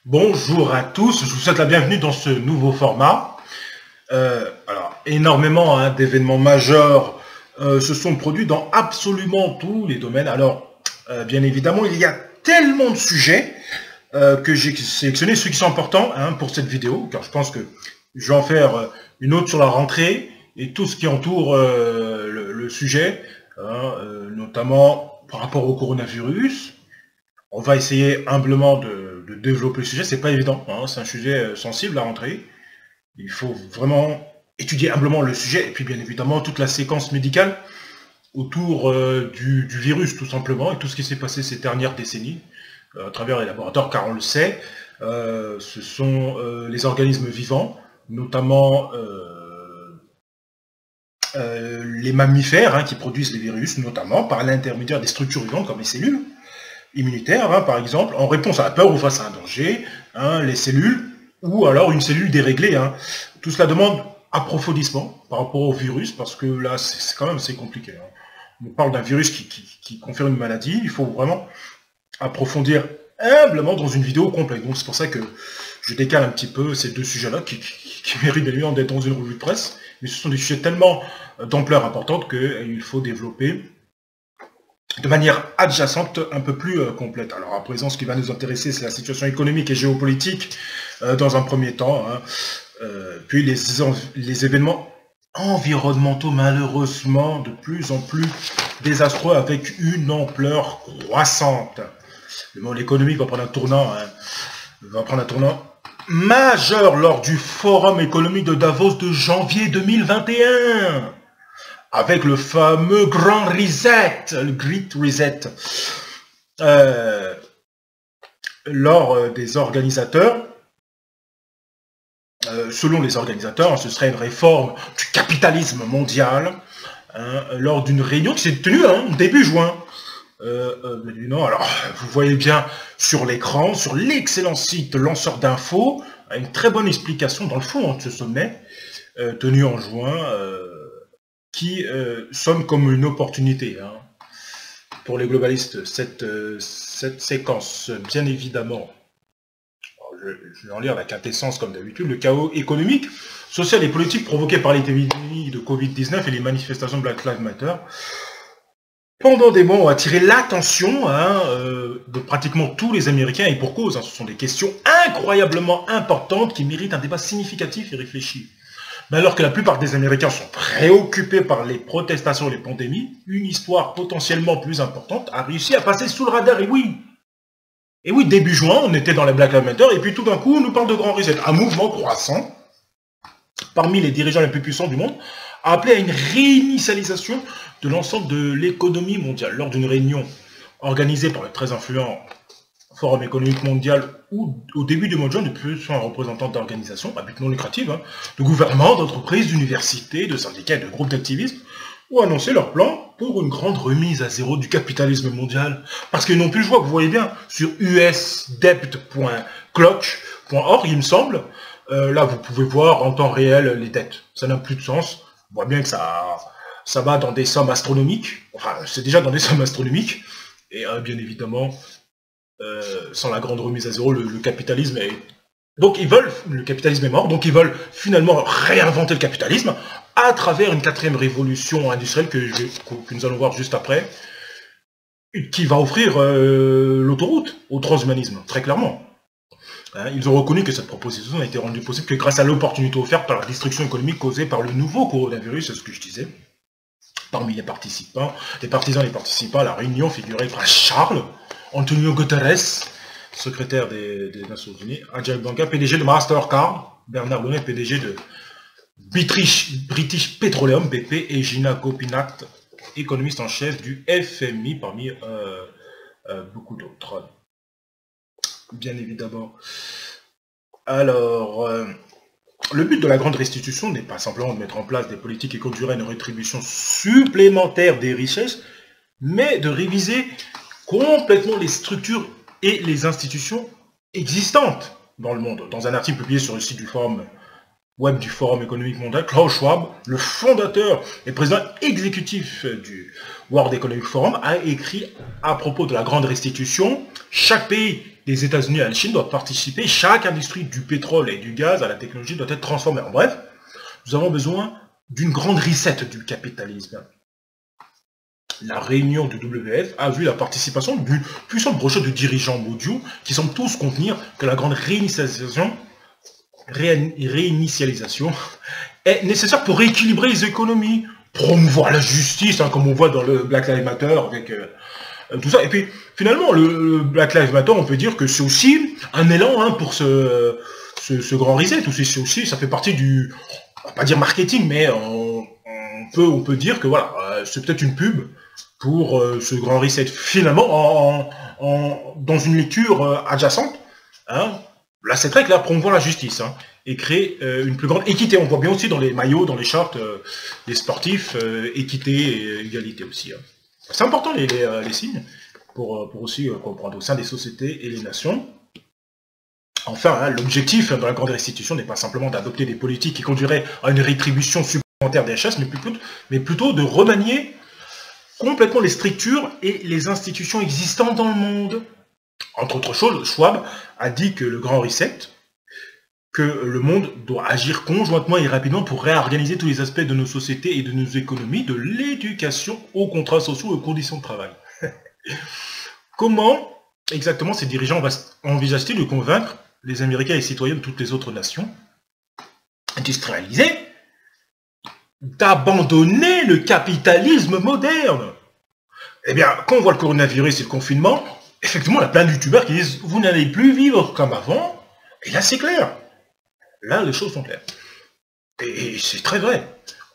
Bonjour à tous, je vous souhaite la bienvenue dans ce nouveau format. Alors, énormément d'événements majeurs se sont produits dans absolument tous les domaines. Alors, bien évidemment, il y a tellement de sujets que j'ai sélectionné ceux qui sont importants pour cette vidéo, car je pense que je vais en faire une autre sur la rentrée et tout ce qui entoure le sujet, notamment par rapport au coronavirus. On va essayer humblement de développer le sujet, c'est pas évident, c'est un sujet sensible à rentrer. Il faut vraiment étudier humblement le sujet, et puis bien évidemment toute la séquence médicale autour du virus tout simplement, et tout ce qui s'est passé ces dernières décennies, à travers les laboratoires, car on le sait, ce sont les organismes vivants, notamment les mammifères qui produisent les virus, notamment par l'intermédiaire des structures vivantes comme les cellules immunitaire, par exemple, en réponse à la peur ou face à un danger, les cellules, ou alors une cellule déréglée. Tout cela demande approfondissement par rapport au virus, parce que là, c'est quand même assez compliqué. On parle d'un virus qui confère une maladie, il faut vraiment approfondir humblement dans une vidéo complète. Donc c'est pour ça que je décale un petit peu ces deux sujets-là, qui méritent bien d'être dans une revue de presse, mais ce sont des sujets tellement d'ampleur importante qu'il faut développer de manière adjacente, un peu plus complète. Alors à présent, ce qui va nous intéresser, c'est la situation économique et géopolitique dans un premier temps, puis les événements environnementaux, malheureusement, de plus en plus désastreux, avec une ampleur croissante. Le monde économique va prendre un tournant, majeur lors du Forum économique de Davos de janvier 2021. Avec le fameux Grand Reset, le Great Reset, lors des organisateurs, selon les organisateurs, ce serait une réforme du capitalisme mondial, lors d'une réunion qui s'est tenue début juin. Non, alors, vous voyez bien sur l'écran, sur l'excellent site Lanceur d'infos, une très bonne explication dans le fond de ce sommet, tenu en juin, qui sonne comme une opportunité pour les globalistes, cette séquence, bien évidemment. Je vais en lire la quintessence comme d'habitude: le chaos économique, social et politique provoqué par l'épidémie de Covid-19 et les manifestations de Black Lives Matter pendant des mois ont attiré l'attention de pratiquement tous les Américains, et pour cause, ce sont des questions incroyablement importantes qui méritent un débat significatif et réfléchi. Mais alors que la plupart des Américains sont préoccupés par les protestations et les pandémies, une histoire potentiellement plus importante a réussi à passer sous le radar. Et oui, début juin, on était dans les Black Lives Matter, et puis tout d'un coup, on nous parle de Grand Reset. Un mouvement croissant, parmi les dirigeants les plus puissants du monde, a appelé à une réinitialisation de l'ensemble de l'économie mondiale. Lors d'une réunion organisée par le très influent Forum économique mondial, où au début du mois de juin, de puissants représentants d'organisations à but non lucratif, de gouvernements, d'entreprises, d'universités, de syndicats et de groupes d'activistes, ont annoncé leur plan pour une grande remise à zéro du capitalisme mondial. Parce qu'ils n'ont plus le choix, vous voyez bien, sur usdebt.clock.org, il me semble, là vous pouvez voir en temps réel les dettes. Ça n'a plus de sens. On voit bien que ça va dans des sommes astronomiques. Enfin, c'est déjà dans des sommes astronomiques. Et bien évidemment, sans la grande remise à zéro, le capitalisme est... Donc le capitalisme est mort, donc ils veulent finalement réinventer le capitalisme à travers une quatrième révolution industrielle que nous allons voir juste après, qui va offrir l'autoroute au transhumanisme, très clairement. Ils ont reconnu que cette proposition n'a été rendue possible que grâce à l'opportunité offerte par la destruction économique causée par le nouveau coronavirus, c'est ce que je disais. Parmi les participants, les partisans et les participants à la réunion figuraient Prince Charles, Antonio Guterres, secrétaire des Nations Unies, Ajay Banga, PDG de Mastercard, Bernard Lonet, PDG de British Petroleum, BP, et Gina Gopinath, économiste en chef du FMI, parmi beaucoup d'autres. Bien évidemment. Alors, le but de la grande restitution n'est pas simplement de mettre en place des politiques qui conduiraient à une rétribution supplémentaire des richesses, mais de réviser complètement les structures et les institutions existantes dans le monde. Dans un article publié sur le site du forum web du Forum économique mondial, Klaus Schwab, le fondateur et président exécutif du World Economic Forum, a écrit à propos de la grande restitution: chaque pays des États-Unis à la Chine doivent participer. Chaque industrie du pétrole et du gaz à la technologie doit être transformée. En bref, nous avons besoin d'une grande reset du capitalisme. La réunion du WF a vu la participation d'une puissante brochette de dirigeants mondiaux qui semblent tous contenir que la grande réinitialisation est nécessaire pour rééquilibrer les économies, promouvoir la justice, hein, comme on voit dans le Black Lives Matter, avec tout ça. Et puis, finalement, le Black Lives Matter, on peut dire que c'est aussi un élan hein, pour ce grand reset. Aussi, ça fait partie du, on va pas dire marketing, mais on peut dire que voilà, c'est peut-être une pub pour ce grand reset. Finalement, dans une lecture adjacente, hein, là c'est très clair, promouvoir la justice hein, et créer une plus grande équité. On voit bien aussi dans les maillots, dans les shorts, les sportifs, équité et égalité aussi. Hein. C'est important les signes pour aussi comprendre au sein des sociétés et les nations. Enfin, hein, l'objectif de la grande restitution n'est pas simplement d'adopter des politiques qui conduiraient à une rétribution supplémentaire des richesses, mais plutôt de remanier complètement les structures et les institutions existantes dans le monde. Entre autres choses, Schwab a dit que le grand reset, que le monde doit agir conjointement et rapidement pour réorganiser tous les aspects de nos sociétés et de nos économies, de l'éducation aux contrats sociaux et aux conditions de travail. Comment exactement ces dirigeants envisagent-ils de convaincre les Américains et les citoyens de toutes les autres nations industrialisées d'abandonner le capitalisme moderne? Eh bien, quand on voit le coronavirus et le confinement, effectivement, il y a plein de youtubeurs qui disent « Vous n'allez plus vivre comme avant ». Et là, c'est clair. Là, les choses sont claires. Et c'est très vrai.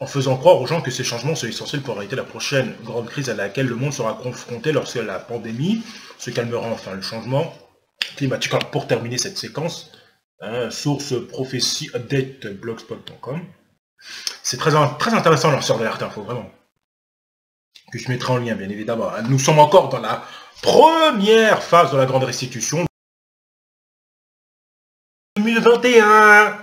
En faisant croire aux gens que ces changements sont essentiels pour arrêter la prochaine grande crise à laquelle le monde sera confronté lorsque la pandémie se calmera enfin. Le changement climatique. Alors, pour terminer cette séquence, hein, source prophétie update blogspot.com. C'est très intéressant, lanceur d'alerte info, vraiment. Que je mettrai en lien, bien évidemment. Nous sommes encore dans la première phase de la grande restitution. 2021,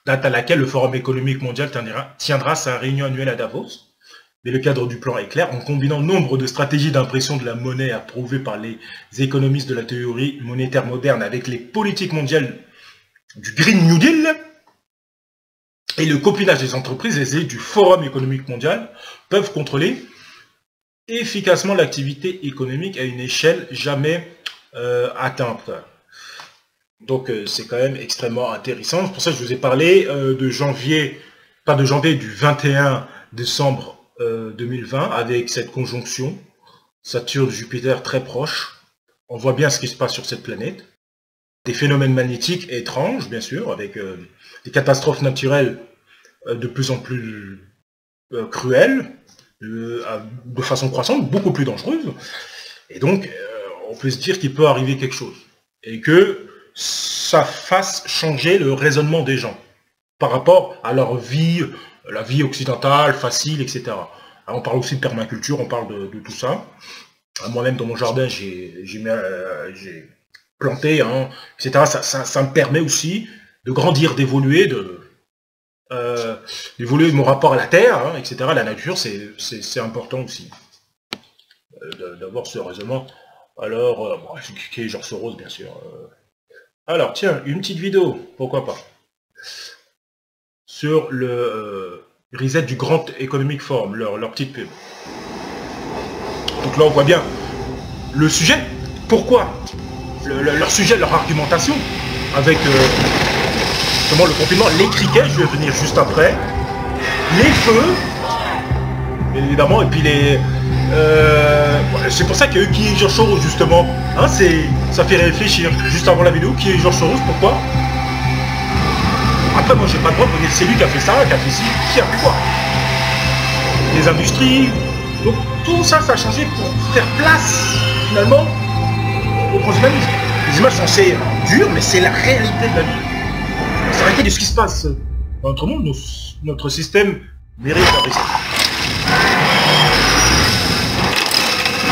date à laquelle le Forum économique mondial tiendra sa réunion annuelle à Davos. Mais le cadre du plan est clair, en combinant nombre de stratégies d'impression de la monnaie approuvées par les économistes de la théorie monétaire moderne avec les politiques mondiales du Green New Deal et le copinage des entreprises aisées du Forum économique mondial peuvent contrôler efficacement l'activité économique à une échelle jamais atteinte. Donc c'est quand même extrêmement intéressant. C'est pour ça que je vous ai parlé du 21 décembre 2020 avec cette conjonction Saturne-Jupiter très proche. On voit bien ce qui se passe sur cette planète. Des phénomènes magnétiques étranges, bien sûr, avec des catastrophes naturelles de plus en plus cruelles, de façon croissante, beaucoup plus dangereuse. Et donc, on peut se dire qu'il peut arriver quelque chose. Et que ça fasse changer le raisonnement des gens par rapport à leur vie, la vie occidentale, facile, etc. Alors, on parle aussi de permaculture, on parle de tout ça. Moi-même, dans mon jardin, j'ai planté, hein, etc. Ça me permet aussi de grandir, d'évoluer, d'évoluer mon rapport à la terre, hein, etc. La nature, c'est important aussi d'avoir ce raisonnement. Alors, bon, j'ai cliqué George Soros, bien sûr. Alors, tiens, une petite vidéo, pourquoi pas, sur le reset du Grand Economic Forum, leur petite pub. Donc là, on voit bien le sujet. Pourquoi leur sujet, leur argumentation, avec comment le confinement, les criquets, je vais venir juste après, les feux, bien évidemment, et puis les... c'est pour ça qu'il y a eu qui est George Soros, justement. Hein, ça fait réfléchir. Juste avant la vidéo, qui est George Soros, pourquoi? Après, moi, j'ai pas le droit de dire c'est lui qui a fait ça, qui a fait ci, qui a fait quoi. Les industries. Donc, tout ça, ça a changé pour faire place, finalement, au transhumanisme. Les images sont assez dures, mais c'est la réalité de la vie. C'est la réalité de ce qui se passe dans notre monde. Notre système mérite la réussite.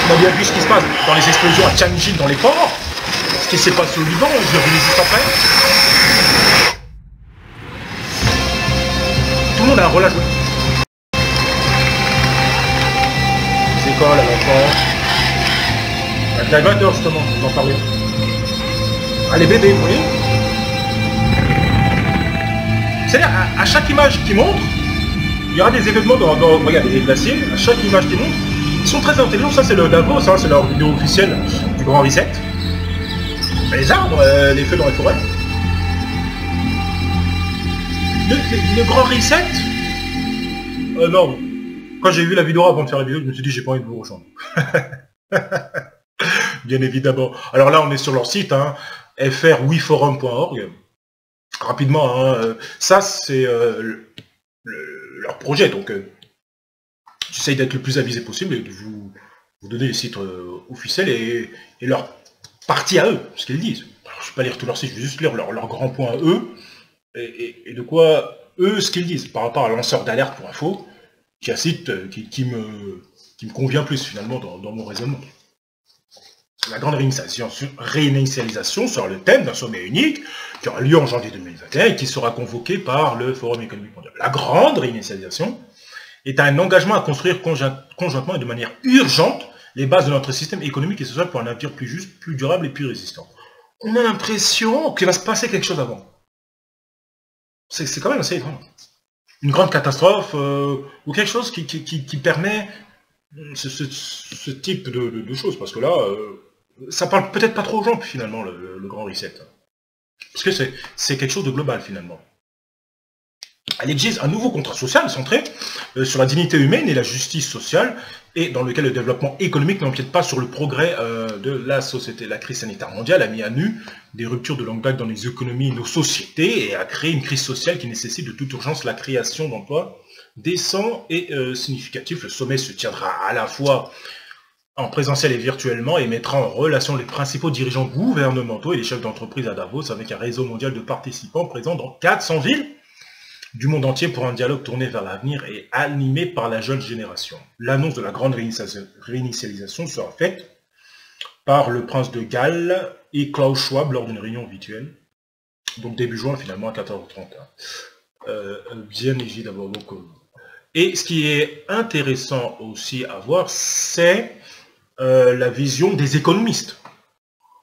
On a bien vu ce qui se passe dans les explosions à Tianjin, dans les ports, ce qui s'est passé au Liban, je vais revenir juste après. Tout le monde a un rôle à jouer. Les écoles, à l'enfant. La Live Matter, justement, on en parlait. Ah, les bébés, vous voyez. C'est-à-dire, à chaque image qui montre, il y aura des événements regardez, les glaciers, à chaque image qui montre, ils sont très intelligents. Ça, c'est le Davos, hein, c'est leur vidéo officielle du Grand Reset. Les arbres, les feux dans les forêts. Le Grand Reset, non. Quand j'ai vu la vidéo avant de faire la vidéo, je me suis dit, j'ai pas envie de vous rejoindre. Bien évidemment. Alors là, on est sur leur site, hein, frweforum.org. Rapidement, hein, ça, c'est leur projet. Donc, j'essaye d'être le plus avisé possible et de vous donner les sites officiels et leur partie à eux, ce qu'ils disent. Alors, je ne vais pas lire tout leur site, je vais juste lire leur grand point à eux et de quoi, eux, ce qu'ils disent par rapport à lanceur d'alerte pour info, qui est un site qui me convient plus finalement dans mon raisonnement. La grande réinitialisation sera le thème d'un sommet unique qui aura lieu en janvier 2021 et qui sera convoqué par le Forum économique mondial. La grande réinitialisation est un engagement à construire conjointement et de manière urgente les bases de notre système économique et social pour un avenir plus juste, plus durable et plus résistant. On a l'impression qu'il va se passer quelque chose avant. C'est quand même assez étrange. Une grande catastrophe ou quelque chose qui permet ce type de choses. Parce que là, ça parle peut-être pas trop aux gens finalement, le Grand Reset. Parce que c'est quelque chose de global finalement. Elle exige un nouveau contrat social centré sur la dignité humaine et la justice sociale, et dans lequel le développement économique n'empiète pas sur le progrès de la société. La crise sanitaire mondiale a mis à nu des ruptures de longue date dans les économies et nos sociétés, et a créé une crise sociale qui nécessite de toute urgence la création d'emplois décents et significatifs. Le sommet se tiendra à la fois en présentiel et virtuellement, et mettra en relation les principaux dirigeants gouvernementaux et les chefs d'entreprise à Davos, avec un réseau mondial de participants présents dans 400 villes du monde entier pour un dialogue tourné vers l'avenir et animé par la jeune génération. L'annonce de la grande réinitialisation sera faite par le prince de Galles et Klaus Schwab lors d'une réunion virtuelle, donc début juin finalement à 14h30. Bien évidemment. Et ce qui est intéressant aussi à voir, c'est la vision des économistes.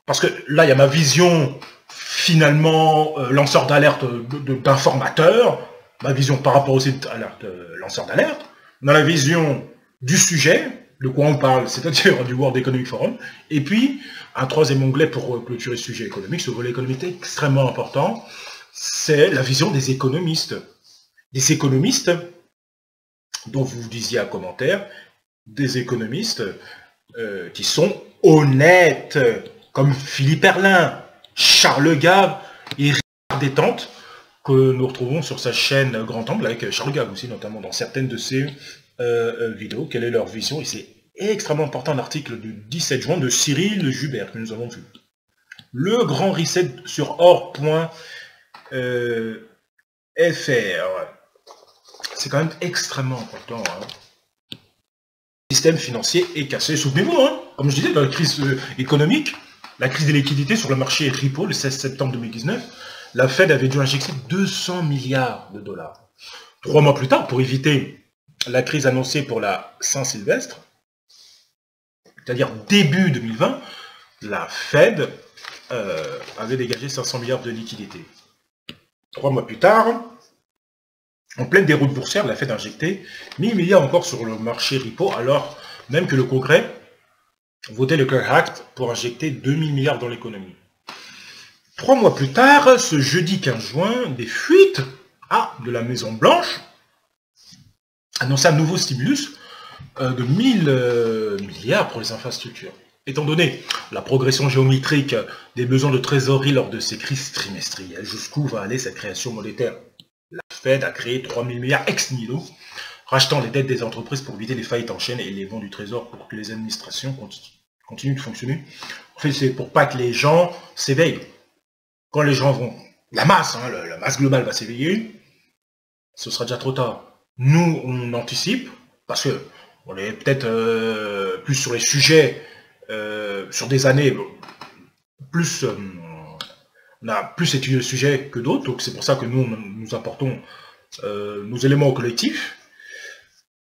Parce que là, il y a ma vision finalement lanceur d'alerte d'informateur, ma vision par rapport aussi à lanceur d'alerte, dans la vision du sujet, de quoi on parle, c'est-à-dire du World Economic Forum, et puis un troisième onglet pour clôturer ce sujet économique, ce volet économique est extrêmement important, c'est la vision des économistes. Des économistes, dont vous disiez en commentaire, des économistes qui sont honnêtes, comme Philippe Erlin, Charles Gave et Richard Détente, que nous retrouvons sur sa chaîne Grand Angle, avec Charles Gave aussi, notamment dans certaines de ses vidéos. Quelle est leur vision? Et c'est extrêmement important, l'article du 17 juin de Cyril Jubert que nous avons vu. Le Grand Reset sur or.fr. C'est quand même extrêmement important. Hein. Le système financier est cassé. Souvenez-vous, hein, comme je disais, dans la crise économique, la crise des liquidités sur le marché repo, le 16 septembre 2019, la Fed avait dû injecter 200 milliards de dollars. 3 mois plus tard, pour éviter la crise annoncée pour la Saint-Sylvestre, c'est-à-dire début 2020, la Fed avait dégagé 500 milliards de liquidités. 3 mois plus tard, en pleine déroute boursière, la Fed a injecté 1000 milliards encore sur le marché repo, alors même que le Congrès votait le Clear Act pour injecter 2000 milliards dans l'économie. 3 mois plus tard, ce jeudi 15 juin, des fuites de la Maison-Blanche annonçaient un nouveau stimulus de 1000 milliards pour les infrastructures. Étant donné la progression géométrique des besoins de trésorerie lors de ces crises trimestrielles, jusqu'où va aller cette création monétaire? La Fed a créé 3000 milliards ex nihilo, rachetant les dettes des entreprises pour éviter les faillites en chaîne et les bons du trésor pour que les administrations continuent de fonctionner. En fait, c'est pour pas que les gens s'éveillent. Quand les gens vont... La masse globale va s'éveiller, ce sera déjà trop tard. Nous, on anticipe, parce que on est peut-être plus sur les sujets, sur des années, plus... on a plus étudié le sujet que d'autres, donc c'est pour ça que nous apportons nos éléments au collectif,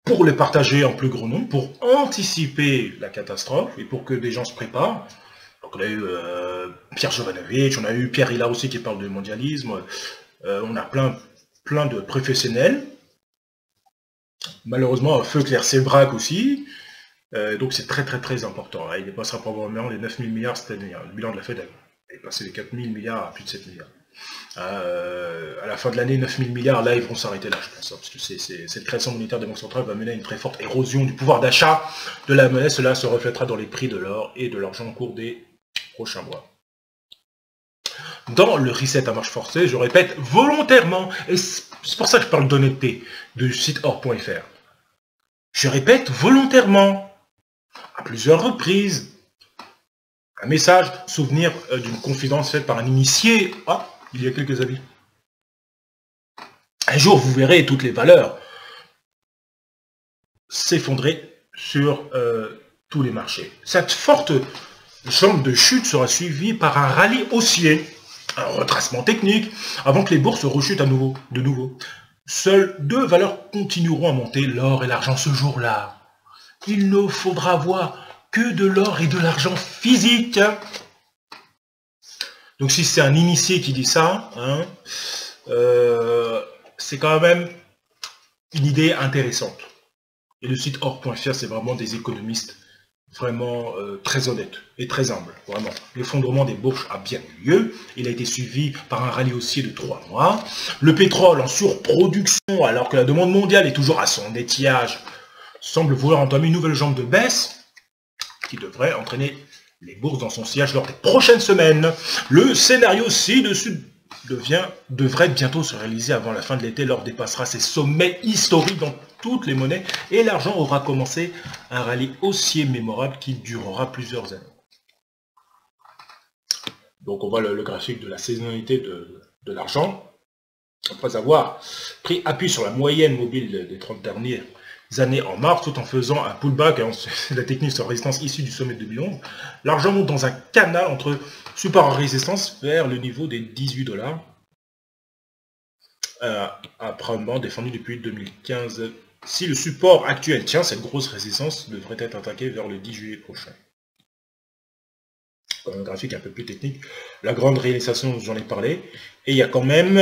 pour les partager en plus grand nombre, pour anticiper la catastrophe, et pour que des gens se préparent. Donc on a eu Pierre Jovanovic, on a eu Pierre Hillard aussi qui parle de mondialisme. On a plein de professionnels. Malheureusement, Feu Clair Sébrac aussi. Donc c'est très important. Il dépassera probablement les 9 000 milliards cette année. Le bilan de la Fed est passé les 4 000 milliards à plus de 7 milliards. À la fin de l'année, 9 000 milliards, là, ils vont s'arrêter là, je pense. Parce que cette création monétaire des banques centrales va mener à une très forte érosion du pouvoir d'achat de la monnaie. Cela se reflètera dans les prix de l'or et de l'argent au cours des prochains mois. Dans le reset à marche forcée, je répète volontairement, et c'est pour ça que je parle d'honnêteté, du site or.fr. Je répète volontairement, à plusieurs reprises, un message, souvenir d'une confidence faite par un initié, il y a quelques avis. Un jour, vous verrez toutes les valeurs s'effondrer sur tous les marchés. Cette forte jambe de chute sera suivie par un rallye haussier, un retracement technique, avant que les bourses rechutent de nouveau. Seules deux valeurs continueront à monter, l'or et l'argent ce jour-là. Il ne faudra voir que de l'or et de l'argent physique. Donc si c'est un initié qui dit ça, c'est quand même une idée intéressante. Et le site or.fr, c'est vraiment des économistes vraiment très honnêtes et très humbles. Vraiment. L'effondrement des bourses a bien eu lieu. Il a été suivi par un rallye haussier de 3 mois. Le pétrole en surproduction, alors que la demande mondiale est toujours à son étiage, semble vouloir entamer une nouvelle jambe de baisse qui devrait entraîner les bourses dans son sillage lors des prochaines semaines. Le scénario ci-dessus devrait bientôt se réaliser avant la fin de l'été. L'or dépassera ses sommets historiques dans toutes les monnaies et l'argent aura commencé un rallye haussier mémorable qui durera plusieurs années. Donc on voit le graphique de la saisonnalité de l'argent. Après avoir pris appui sur la moyenne mobile des 30 dernières années en mars, tout en faisant un pullback, la technique sur résistance issue du sommet de 2011, l'argent monte dans un canal entre support et résistance vers le niveau des 18 $, apparemment défendu depuis 2015. Si le support actuel tient, cette grosse résistance devrait être attaquée vers le 10 juillet prochain. Un graphique un peu plus technique, la grande réalisation, j'en ai parlé, et il y a quand même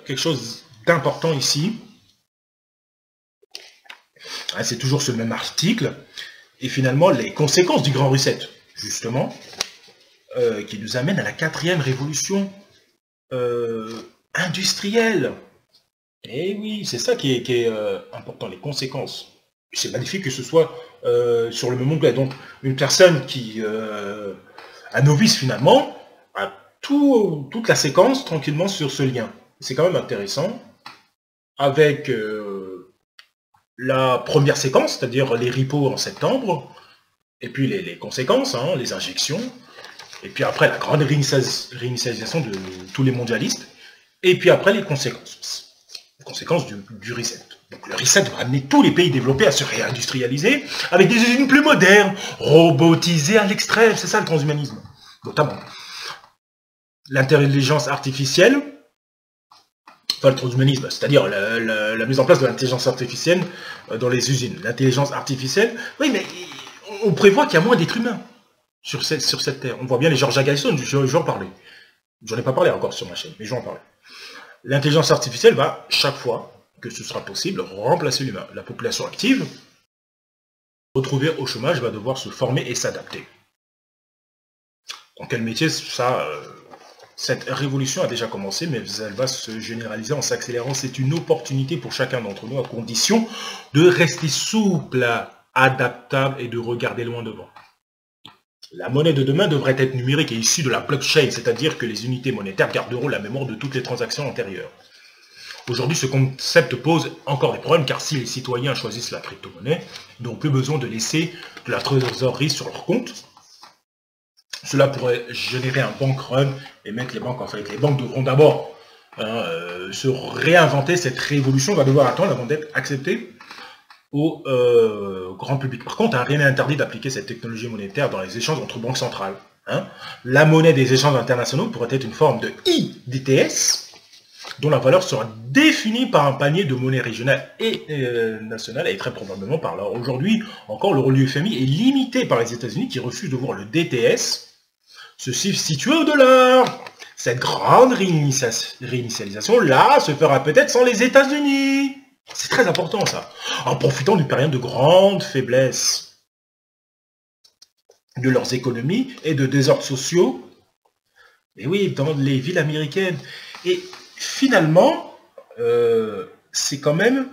quelque chose d'important ici. C'est toujours ce même article, et finalement les conséquences du grand reset, justement, qui nous amène à la 4e révolution industrielle. Et oui, c'est ça qui est important, les conséquences. C'est magnifique que ce soit sur le même onglet. Donc, une personne qui, un novice finalement, a toute la séquence tranquillement sur ce lien. C'est quand même intéressant, avec la première séquence, c'est-à-dire les repos en septembre, et puis les conséquences, les injections, et puis après la grande réinitialisation de tous les mondialistes, et puis après les conséquences. Les conséquences du reset. Donc le reset va amener tous les pays développés à se réindustrialiser, avec des usines plus modernes, robotisées à l'extrême, c'est ça le transhumanisme, notamment. L'intelligence artificielle, enfin le transhumanisme, c'est-à-dire la mise en place de l'intelligence artificielle dans les usines. L'intelligence artificielle, oui, mais on prévoit qu'il y a moins d'êtres humains sur cette terre. On voit bien les George Agaison, je vais en parler. J'en ai pas parlé encore sur ma chaîne, mais je vais en parler. L'intelligence artificielle va, chaque fois que ce sera possible, remplacer l'humain. La population active, retrouvée au chômage, va devoir se former et s'adapter. Dans quel métier ça... Cette révolution a déjà commencé, mais elle va se généraliser en s'accélérant. C'est une opportunité pour chacun d'entre nous, à condition de rester souple, adaptable et de regarder loin devant. La monnaie de demain devrait être numérique et issue de la blockchain, c'est-à-dire que les unités monétaires garderont la mémoire de toutes les transactions antérieures. Aujourd'hui, ce concept pose encore des problèmes, car si les citoyens choisissent la crypto-monnaie, ils n'ont plus besoin de laisser de la trésorerie sur leur compte. Cela pourrait générer un bank run et mettre les banques en fait. Les banques devront d'abord se réinventer. Cette révolution va devoir attendre avant d'être acceptée au grand public. Par contre, rien n'est interdit d'appliquer cette technologie monétaire dans les échanges entre banques centrales. La monnaie des échanges internationaux pourrait être une forme de IDTS, dont la valeur sera définie par un panier de monnaies régionales et nationales, et très probablement par l'or. Aujourd'hui, encore, le rôle du FMI est limité par les États-Unis qui refusent de voir le DTS, Ceci situé au dollar. Cette grande réinitialisation-là se fera peut-être sans les États-Unis. C'est très important ça. En profitant d'une période de grande faiblesse de leurs économies et de désordres sociaux. Et oui, dans les villes américaines. Et finalement, c'est quand même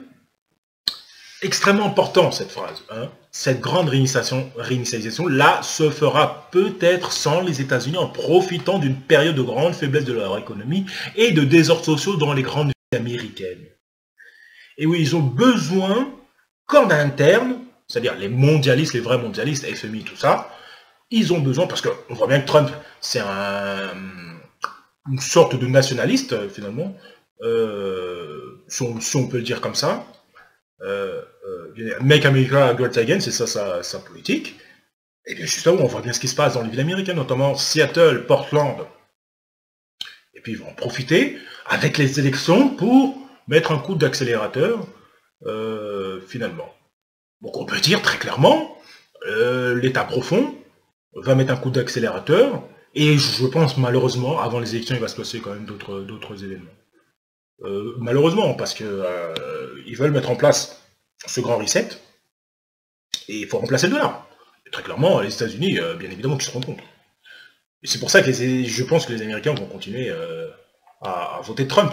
extrêmement important cette phrase. Hein. Cette grande réinitialisation, là, se fera peut-être sans les États-Unis en profitant d'une période de grande faiblesse de leur économie et de désordres sociaux dans les grandes villes américaines. Et oui, ils ont besoin qu'en interne, c'est-à-dire les mondialistes, les vrais mondialistes, FMI, tout ça, ils ont besoin, parce qu'on voit bien que Trump, c'est une sorte de nationaliste, finalement, si on peut le dire comme ça. Make America Great Again, c'est ça sa politique. Et bien justement, on voit bien ce qui se passe dans les villes américaines, notamment Seattle, Portland. Et puis ils vont en profiter avec les élections pour mettre un coup d'accélérateur, finalement. Donc on peut dire très clairement, l'État profond va mettre un coup d'accélérateur, et je pense malheureusement, avant les élections, il va se passer quand même d'autres événements. Malheureusement, parce que ils veulent mettre en place ce grand reset, et il faut remplacer le dollar. Et très clairement, les États-Unis, bien évidemment, qui se rendent compte. Et c'est pour ça que je pense que les Américains vont continuer à voter Trump.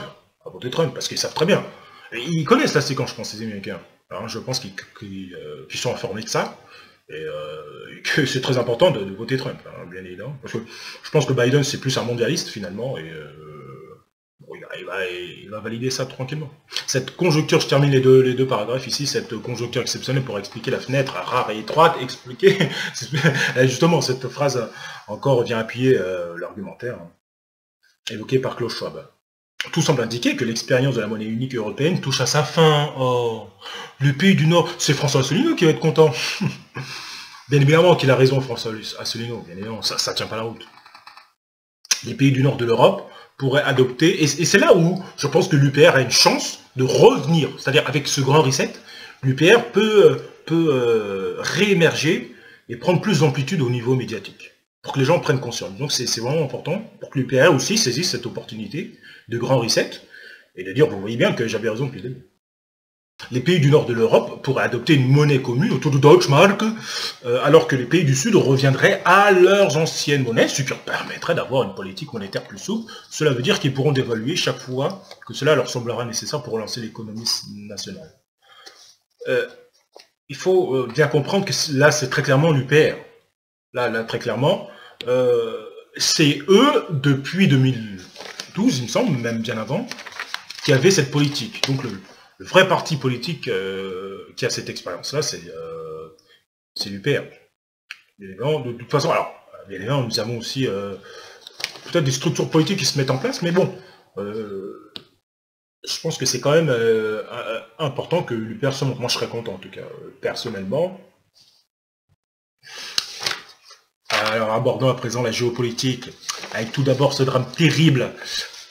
Parce qu'ils savent très bien. Et ils connaissent la séquence, je pense, les Américains. Alors, je pense qu'ils sont informés de ça. Et que c'est très important de voter Trump, hein, bien évidemment. Parce que je pense que Biden, c'est plus un mondialiste, finalement, et bon, il va valider ça tranquillement. Cette conjoncture, je termine les deux paragraphes ici, cette conjoncture exceptionnelle pour expliquer la fenêtre rare et étroite, expliquer, justement, cette phrase encore vient appuyer l'argumentaire évoqué par Klaus Schwab. Tout semble indiquer que l'expérience de la monnaie unique européenne touche à sa fin. Oh, le pays du Nord, c'est François Asselineau qui va être content. Bien évidemment qu'il a raison, François Asselineau, bien évidemment, ça tient pas la route. Les pays du Nord de l'Europe pourraient adopter, et c'est là où je pense que l'UPR a une chance de revenir, c'est-à-dire avec ce grand reset, l'UPR peut réémerger et prendre plus d'amplitude au niveau médiatique, pour que les gens prennent conscience. Donc c'est vraiment important pour que l'UPR aussi saisisse cette opportunité de grand reset, et de dire, vous voyez bien que j'avais raison depuis le début. Les pays du nord de l'Europe pourraient adopter une monnaie commune autour de Deutschmark, alors que les pays du sud reviendraient à leurs anciennes monnaies, ce qui leur permettrait d'avoir une politique monétaire plus souple. Cela veut dire qu'ils pourront dévaluer chaque fois que cela leur semblera nécessaire pour relancer l'économie nationale. Il faut bien comprendre que là, c'est très clairement l'UPR. Là, très clairement, c'est eux, depuis 2012, il me semble, même bien avant, qui avaient cette politique. Donc le vrai parti politique qui a cette expérience-là, c'est l'UPR. De toute façon, alors, bien évidemment, nous avons aussi peut-être des structures politiques qui se mettent en place, mais bon, je pense que c'est quand même important que l'UPR se montre. Moi, je serais content, en tout cas, personnellement. Alors, abordons à présent la géopolitique, avec tout d'abord ce drame terrible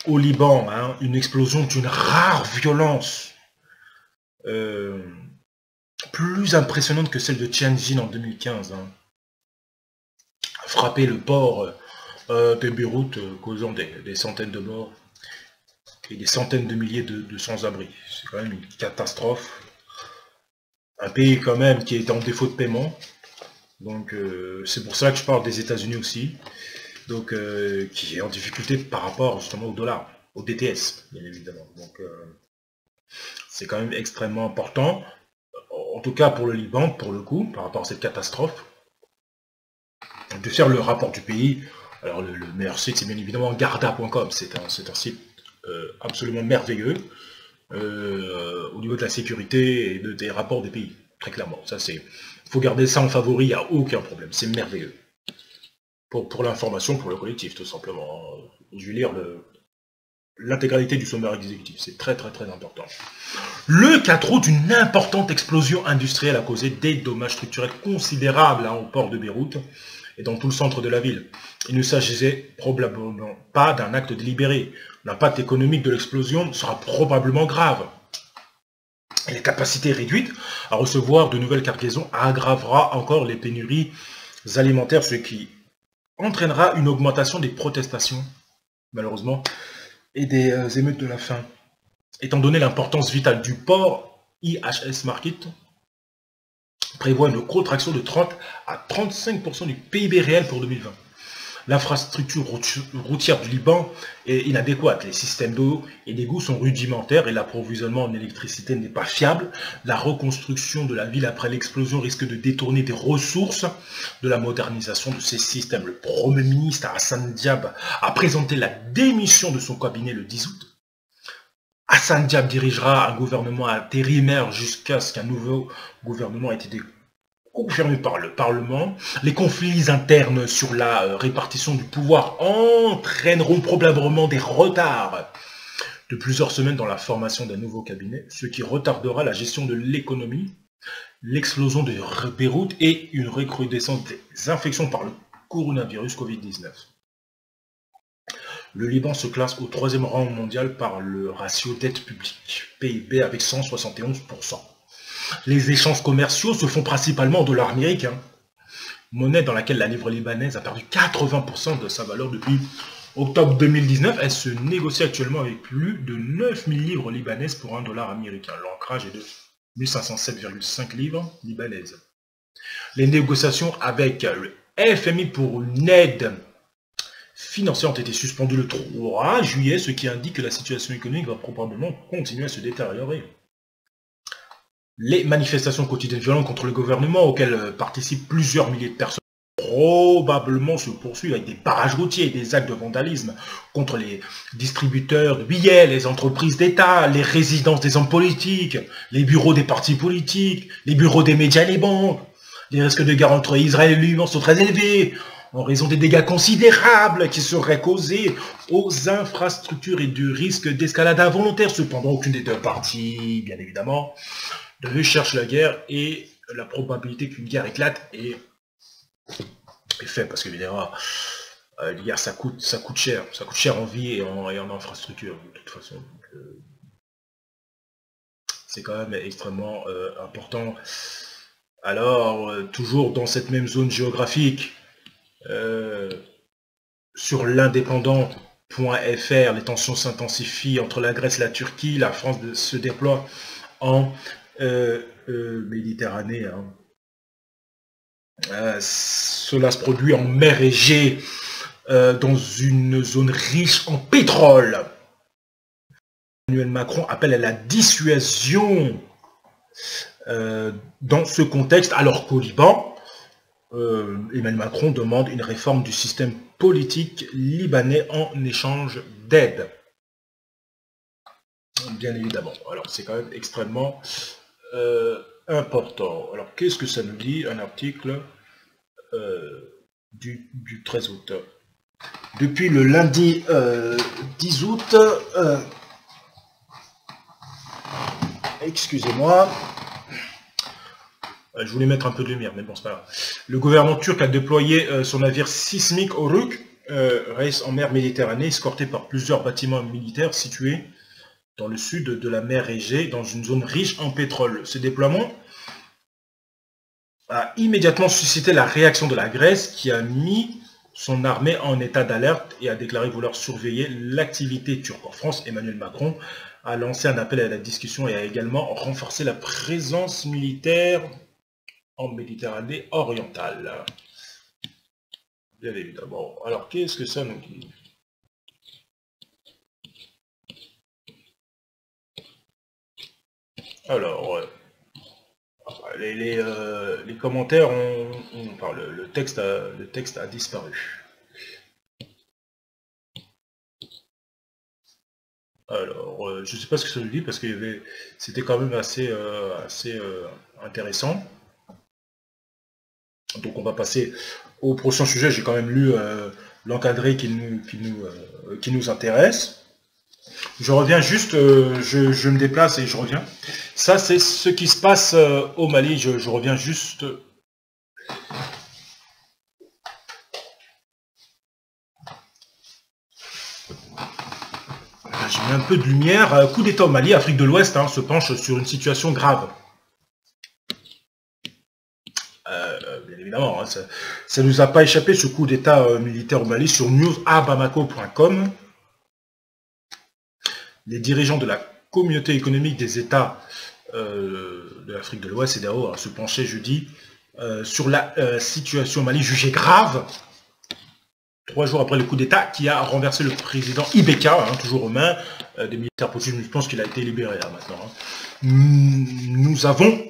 au Liban, hein, une explosion d'une rare violence, plus impressionnante que celle de Tianjin en 2015, hein. Frapper le port de Beyrouth, causant des centaines de morts et des centaines de milliers de sans-abri. C'est quand même une catastrophe. Un pays quand même qui est en défaut de paiement. Donc c'est pour ça que je parle des États-Unis aussi. Donc qui est en difficulté par rapport justement au dollar, au DTS, bien évidemment. Donc c'est quand même extrêmement important, en tout cas pour le Liban, pour le coup, par rapport à cette catastrophe, de faire le rapport du pays. Alors le meilleur site, c'est bien évidemment Garda.com, c'est un site absolument merveilleux, au niveau de la sécurité et des rapports des pays, très clairement. Ça, il faut garder ça en favori, il n'y a aucun problème, c'est merveilleux. Pour l'information, pour le collectif, tout simplement. Je vais lire l'intégralité du sommaire exécutif, c'est très important. Le 4 août, une importante explosion industrielle a causé des dommages structurels considérables au port de Beyrouth et dans tout le centre de la ville. Il ne s'agissait probablement pas d'un acte délibéré. L'impact économique de l'explosion sera probablement grave. Et les capacités réduites à recevoir de nouvelles cargaisons aggravera encore les pénuries alimentaires, ce qui entraînera une augmentation des protestations, malheureusement, et des émeutes de la faim. Étant donné l'importance vitale du port, IHS Markit prévoit une contraction de 30 à 35% du PIB réel pour 2020. L'infrastructure routière du Liban est inadéquate. Les systèmes d'eau et d'égouts sont rudimentaires et l'approvisionnement en électricité n'est pas fiable. La reconstruction de la ville après l'explosion risque de détourner des ressources de la modernisation de ces systèmes. Le Premier ministre Hassan Diab a présenté la démission de son cabinet le 10 août. Hassan Diab dirigera un gouvernement intérimaire jusqu'à ce qu'un nouveau gouvernement ait été confirmé par le Parlement. Les conflits internes sur la répartition du pouvoir entraîneront probablement des retards de plusieurs semaines dans la formation d'un nouveau cabinet, ce qui retardera la gestion de l'économie, l'explosion de Beyrouth et une recrudescence des infections par le coronavirus Covid-19. Le Liban se classe au 3e rang mondial par le ratio dette publique, PIB, avec 171%. Les échanges commerciaux se font principalement en dollars américains, monnaie dans laquelle la livre libanaise a perdu 80% de sa valeur depuis octobre 2019. Elle se négocie actuellement avec plus de 9000 livres libanaises pour $1 américain. L'ancrage est de 1507,5 livres libanaises. Les négociations avec le FMI pour une aide financières ont été suspendues le 3 juillet, ce qui indique que la situation économique va probablement continuer à se détériorer. Les manifestations quotidiennes violentes contre le gouvernement, auxquelles participent plusieurs milliers de personnes, probablement se poursuivent avec des barrages routiers et des actes de vandalisme contre les distributeurs de billets, les entreprises d'État, les résidences des hommes politiques, les bureaux des partis politiques, les bureaux des médias et les banques. Les risques de guerre entre Israël et l'Iran sont très élevés, en raison des dégâts considérables qui seraient causés aux infrastructures et du risque d'escalade involontaire. Cependant, aucune des deux parties, bien évidemment, ne cherche la guerre et la probabilité qu'une guerre éclate est faite, parce qu'évidemment, la guerre, ça coûte cher. Ça coûte cher en vie et en infrastructure, de toute façon. C'est quand même extrêmement important. Alors, toujours dans cette même zone géographique, sur l'indépendant.fr, les tensions s'intensifient entre la Grèce et la Turquie. La France se déploie en Méditerranée. Cela se produit en mer Égée, dans une zone riche en pétrole. Emmanuel Macron appelle à la dissuasion dans ce contexte, alors qu'au Liban, Emmanuel Macron demande une réforme du système politique libanais en échange d'aide. Bien évidemment. Alors c'est quand même extrêmement important. Alors qu'est-ce que ça nous dit? Un article du 13 août. Depuis le lundi 10 août, excusez-moi, je voulais mettre un peu de lumière, mais bon, c'est pas grave. Le gouvernement turc a déployé son navire sismique Oruk, race en mer Méditerranée, escorté par plusieurs bâtiments militaires situés dans le sud de la mer Égée, dans une zone riche en pétrole. Ce déploiement a immédiatement suscité la réaction de la Grèce, qui a mis son armée en état d'alerte et a déclaré vouloir surveiller l'activité turque. En France, Emmanuel Macron a lancé un appel à la discussion et a également renforcé la présence militaire en Méditerranée orientale. Bien évidemment. Alors, qu'est-ce que ça nous dit? Alors, les commentaires, le texte a disparu. Alors, je ne sais pas ce que ça nous dit, parce que c'était quand même assez intéressant. Donc on va passer au prochain sujet. J'ai quand même lu l'encadré qui nous intéresse. Je reviens juste, je me déplace et je reviens. Ça, c'est ce qui se passe au Mali. Je reviens juste. J'ai mis un peu de lumière. Coup d'État au Mali, Afrique de l'Ouest se penche sur une situation grave. Bien évidemment, ça nous a pas échappé, ce coup d'état militaire au Mali, sur newsabamako.com. Les dirigeants de la communauté économique des États de l'Afrique de l'Ouest, CEDEAO, se penchaient jeudi sur la situation au Mali jugée grave, 3 jours après le coup d'état qui a renversé le président Ibeka, toujours aux mains des militaires putschistes. Je pense qu'il a été libéré là maintenant. Nous avons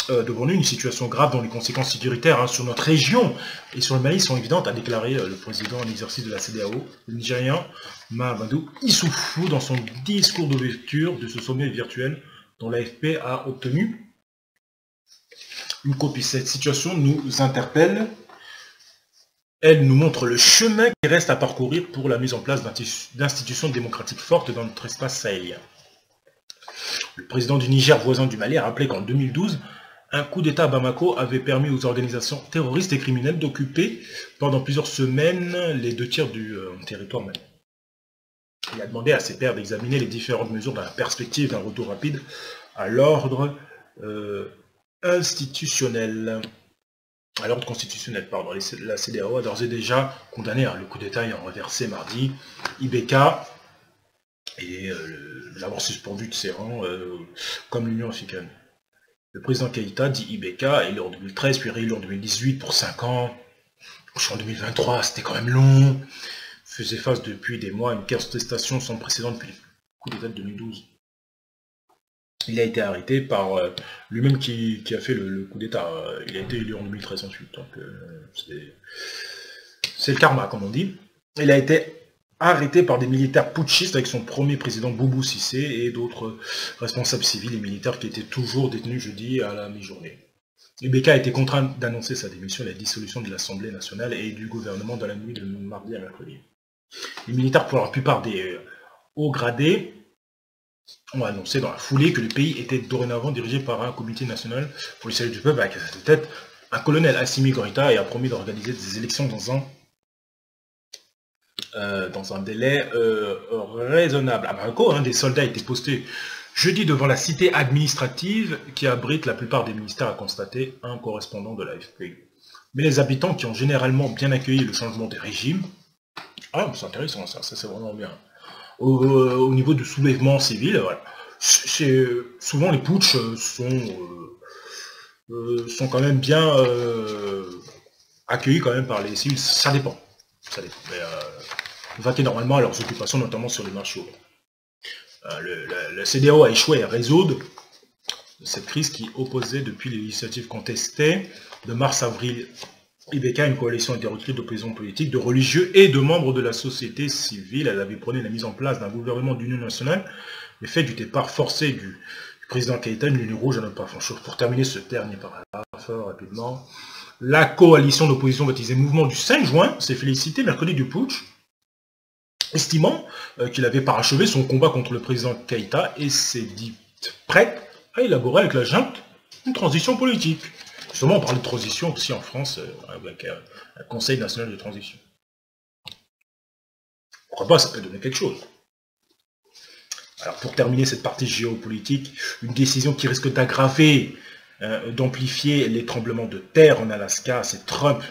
devant nous une situation grave dont les conséquences sécuritaires sur notre région et sur le Mali sont évidentes, a déclaré le président en exercice de la CEDEAO, le Nigérian Mahamadou Issoufou, dans son discours d'ouverture de ce sommet virtuel dont l'AFP a obtenu une copie. Cette situation nous interpelle. Elle nous montre le chemin qui reste à parcourir pour la mise en place d'institutions démocratiques fortes dans notre espace sahélien. Le président du Niger, voisin du Mali, a rappelé qu'en 2012, un coup d'État à Bamako avait permis aux organisations terroristes et criminelles d'occuper pendant plusieurs semaines les 2 tiers du territoire malien. Il a demandé à ses pairs d'examiner les différentes mesures dans la perspective d'un retour rapide à l'ordre institutionnel. À l'ordre constitutionnel, pardon. La CEDEAO a d'ores et déjà condamné le coup d'État ayant renversé mardi Ibeka et l'avoir suspendu de ses rangs comme l'Union africaine. Le président Keïta, dit Ibeka, élu en 2013, puis réélu en 2018 pour 5 ans. En 2023, c'était quand même long. Faisait face depuis des mois à une contestation sans précédent depuis le coup d'État de 2012. Il a été arrêté par lui-même qui a fait le coup d'État. Il a été élu en 2013 ensuite. Donc c'est le karma, comme on dit. Il a été arrêté par des militaires putschistes avec son premier président Boubou Cissé et d'autres responsables civils et militaires qui étaient toujours détenus jeudi à la mi-journée. Ibeka a été contraint d'annoncer sa démission et la dissolution de l'Assemblée nationale et du gouvernement dans la nuit de mardi à mercredi. Les militaires, pour la plupart des hauts gradés, ont annoncé dans la foulée que le pays était dorénavant dirigé par un comité national pour le salut du peuple avec à sa tête un colonel Assimi Goïta et a promis d'organiser des élections dans un délai raisonnable. À Bamako, des soldats étaient postés jeudi devant la cité administrative qui abrite la plupart des ministères, a constaté un correspondant de l'AFP. Mais les habitants qui ont généralement bien accueilli le changement des régimes, c'est intéressant ça c'est vraiment bien. Au niveau du soulèvement civil, voilà. Souvent les putschs sont quand même bien accueillis quand même par les civils, ça dépend. Mais vaquer normalement à leurs occupations, notamment sur les marchés. Le CEDEAO a échoué à résoudre cette crise qui opposait depuis les législatives contestées de mars-avril Ibeka, une coalition hétéroclite d'opposants politiques, de religieux et de membres de la société civile. Elle avait prôné la mise en place d'un gouvernement d'union nationale, mais fait du départ forcé du président Keïta, une ligne rouge à ne pas franchir. Pour terminer ce dernier paragraphe rapidement, la coalition d'opposition baptisée Mouvement du 5 juin s'est félicitée mercredi du putsch, estimant qu'il avait parachevé son combat contre le président Keïta et s'est dit prête à élaborer avec la junte une transition politique. Justement, on parle de transition aussi en France, avec un Conseil national de transition. Pourquoi pas, ça peut donner quelque chose. Alors, pour terminer cette partie géopolitique, une décision qui risque d'aggraver, d'amplifier les tremblements de terre en Alaska, c'est Trump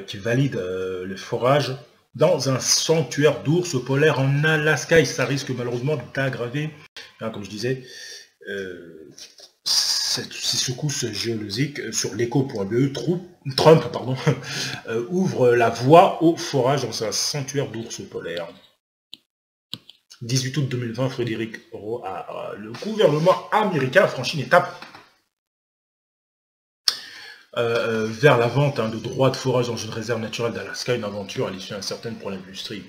qui valide le forage dans un sanctuaire d'ours polaires en Alaska, et ça risque malheureusement d'aggraver, comme je disais, ces secousses géologiques. Sur l'écho.be, Trump ouvre la voie au forage dans un sanctuaire d'ours polaires. 18 août 2020, Frédéric Rowe, le gouvernement américain a franchi une étape vers la vente de droits de forage dans une réserve naturelle d'Alaska, une aventure à l'issue incertaine pour l'industrie.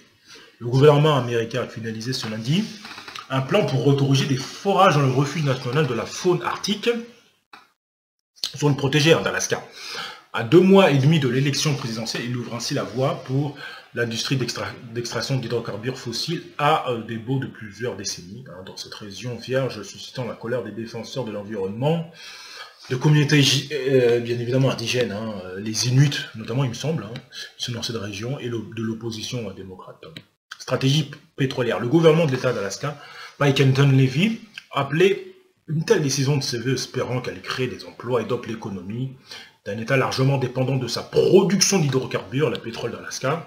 Le gouvernement américain a finalisé ce lundi un plan pour autoriser des forages dans le refuge national de la faune arctique, zone protégée d'Alaska. À 2 mois et demi de l'élection présidentielle, il ouvre ainsi la voie pour l'industrie d'extraction d'hydrocarbures fossiles à des baux de plusieurs décennies dans cette région vierge, suscitant la colère des défenseurs de l'environnement, de communautés bien évidemment indigènes, les Inuits notamment, il me semble, qui sont dans cette région, et de l'opposition démocrate. Stratégie pétrolière. Le gouvernement de l'État d'Alaska, Mike Kenton Levy, appelait une telle décision de ses voeux, espérant qu'elle crée des emplois et dope l'économie d'un État largement dépendant de sa production d'hydrocarbures, le pétrole d'Alaska.